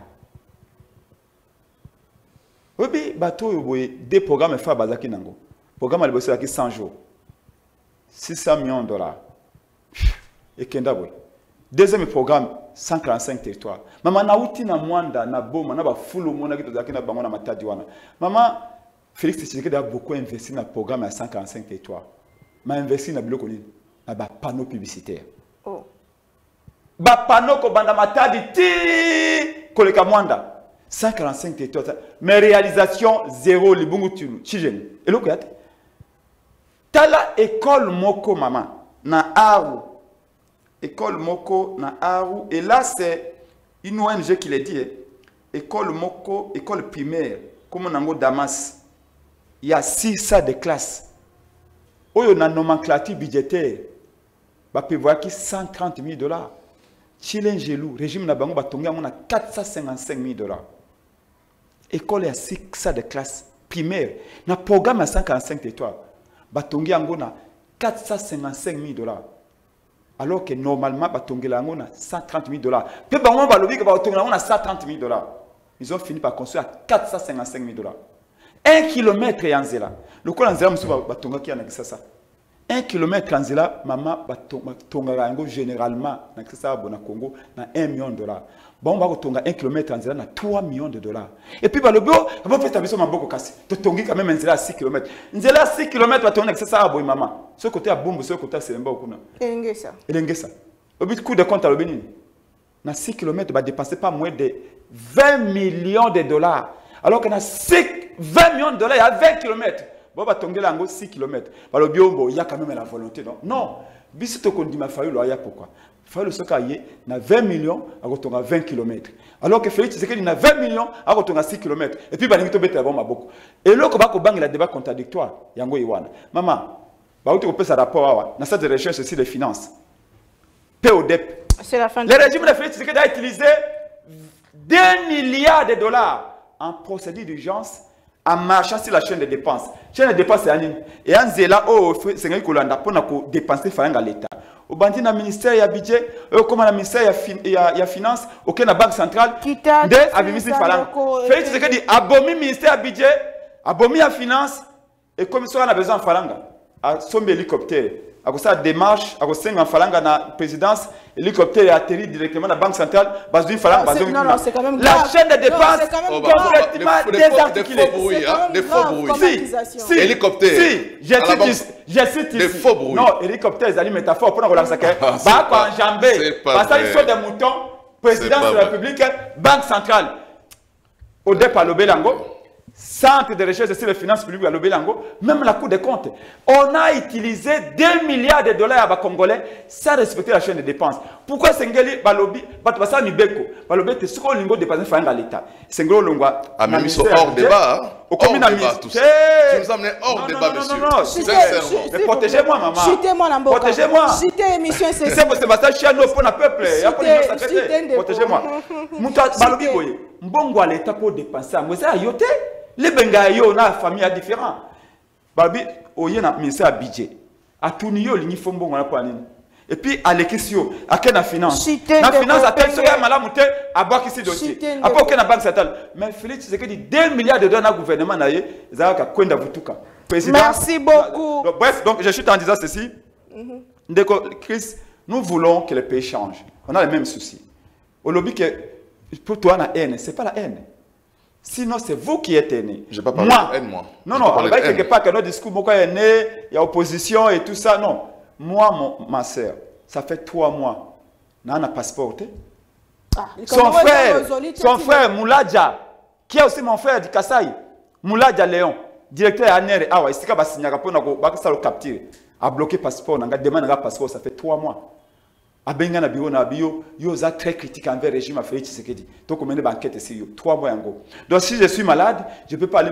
Oui, bateau des programmes fa bazaki nango. Programme le bossaki 100 jours. 600 millions de dollars. Et kenda boy. Deuxième programme 145 territoires. Maman na uti na mwanda na boma na ba fulu mona ki tozaki na bango na matadi wana. Maman Félix Tshisekedi a beaucoup investi dans le programme à 145 territoires. Ma investi na biloko ni na ba panneau publicitaire.
Oh. Ba
panneau ko banda matadi ti koleka mwanda. 145 territoires. Mais réalisation zéro libungu chijeni. Et le kuyate. Tala école moko maman na Aru. École moko na Aru. Et là c'est une ONG qui l'a dit. École moko, école primaire. Comme nango Damas. Il y a 6 salles de classe. Oyo na nomenclature budgétaire. Ba prévoir qui 130 000 $. Chilen Gelou, régime na bango batonga on a 455 000 $. École à 6 salles de classe primaire. Na programme à 145 territoires. Batongi yango na 455 000 $. Alors que normalement batongi yango na 130 000 $. Pe bango balobi que batongi yango na 130 000 $. Ils ont fini par construire à 455 000 $. 1 kilomètre en zela. Le col en zela musu batonga ki na ça. 1 kilomètre en zela maman batonga yango généralement na ça bona Congo na 1 million de $. Bon, on va tonga 1 kilomètre en zela na 3 millions de $. Et puis, bah, le bureau, on va faire ta mission maboko kasi. Tu tongi quand même en zela à 6 km. En zela à 6 km, va tourner avec ça à boy maman. Ce côté à bombe, ce côté à Selemba okuna.
Elengesa.
Elengesa. Au but coup de compte à l'obéni. Na 6 km, va dépasser pas moins de 20 millions de $. Alors que na 20 millions de $, il y a 20 km. Bon, bah, tongela ngo 6 km. Bah, le biombo, il y a quand même la volonté, non? Non. Bisito qu'on dit ma faille, il y a pourquoi? Faille le sokaye, na 20 millions, à retourner à 20 km. Alors que Félix Tshisekedi n'a 20 millions, à retourner à 6 km. Et puis, bah, il y a beaucoup. Et là, quand on a un débat contradictoire, yango iwana. Maman, bah, où tu peux ça rapport, dans cette recherche aussi des finances. PODEP.
C'est la fin de
le régime de Félix Tshisekedi a utilisé 2 milliards de dollars en procédure d'urgence en marchant sur la chaîne de dépenses. La chaîne de dépenses, c'est Anine. Et en Zéla, c'est un Kolanda pour dépenser à l'État. Au bandit na ministère ya budget, comme na ministère ya finance, aucun na banque centrale, de abimisi faranga. Félix Tshisekedi abomi ministère ya budget, abomi ya finance, et comme ça on a besoin de faranga, à sommer hélicoptère. À cause de la démarche, à cause de la présidence, l'hélicoptère a atterri directement dans la banque centrale.
Non, c'est quand même grave.
La chaîne de dépenses complètement désarticulée.
Des faux bruits.
Si,
hélicoptère.
Si, j'ai cité
des faux bruits.
Non, hélicoptère, c'est une métaphore pour nous relancer. Bah, quand enjambé, parce qu'ils sont des moutons, présidence de la République, banque centrale. Au départ, le Bélango. Centre de recherche sur les finances publiques à l'Obelango, même la Cour des comptes. On a utilisé 2 milliards de dollars à Congolais sans respecter la chaîne de dépenses. Pourquoi Sengeli Balobi, Batbasa Nibeko, Balobi, c'est ce qu'on a dépassé à l'État. Sengelo Longwa.
Ah, mais ils sont hors débat. Hors débat, tout ça. Tu nous amenes hors débat, monsieur.
Non, sincèrement. Mais protégez-moi, maman.
Chutez-moi, Namboka.
Protégez-moi.
Chutez, émission, c'est
ça. C'est Basta Chiano pour le peuple. Protégez-moi. Mouta Balobi Boye. Mbongo à l'État pour dépenser. Moi, c'est à Yoté. Les Bengaïo, on a une famille différente. Babi, il y a un ministère à budget. À tout niveau, il faut bon et puis, à l'équation, à quelle la finance? La finance, à quelle serait la montée à bas qui dossier. Après, aucune banque centrale. Mais Félix, c'est que 2 milliards de dollars au gouvernement, ils ont qu'à Vutuka.
Merci beaucoup.
Bref, donc je suis en disant ceci. Chris, nous voulons que le pays change. On a les mêmes soucis. Au lobby, que pour toi, la haine, ce n'est pas la haine. Sinon, c'est vous qui êtes né.
Je n'ai pas parlé de haine, moi.
Non, non, il quelque part que notre discours, moi, est né, il y a opposition et tout ça. Non. Moi, ma soeur, ça fait 3 mois. On a un passeport. Son frère, Mouladja, qui est aussi mon frère du Kassai, Mouladja Léon, directeur ANR, il s'est signé pour le capturer. A bloqué le passeport, on a demandé un passeport, ça fait 3 mois. Abenga na bio na bio, yo za très critique envers le régime à Félix Tshisekedi. Donc on mène une enquête ici, 3 mois en gros. Donc si je suis malade, je ne peux pas aller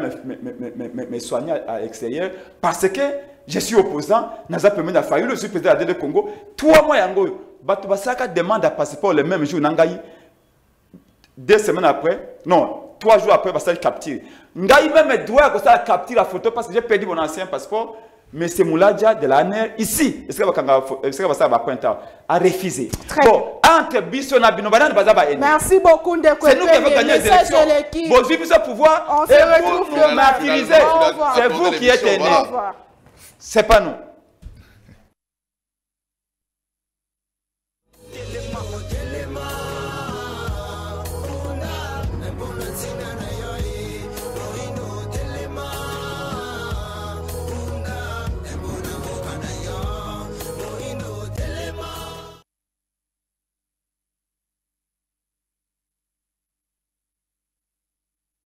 me soigner à l'extérieur parce que je suis opposant. Naza Pemé na failli, je suis président de Congo. 3 mois en gros, Batou Basaka demande un passeport le même jour Nangaï. 2 semaines après, non, 3 jours après, Basaka capture. Ngaï même doit capturer la photo parce que j'ai perdu mon ancien passeport. Mais c'est Mouladja de l'ANR ici. Est-ce que ça va pointer à refuser? Bon, entre Bissona Binobanan,
merci beaucoup de
c'est nous qui avons gagné les élections. Bon, j'ai pu pouvoir et vous nous martyriser. C'est vous qui êtes né. C'est pas nous.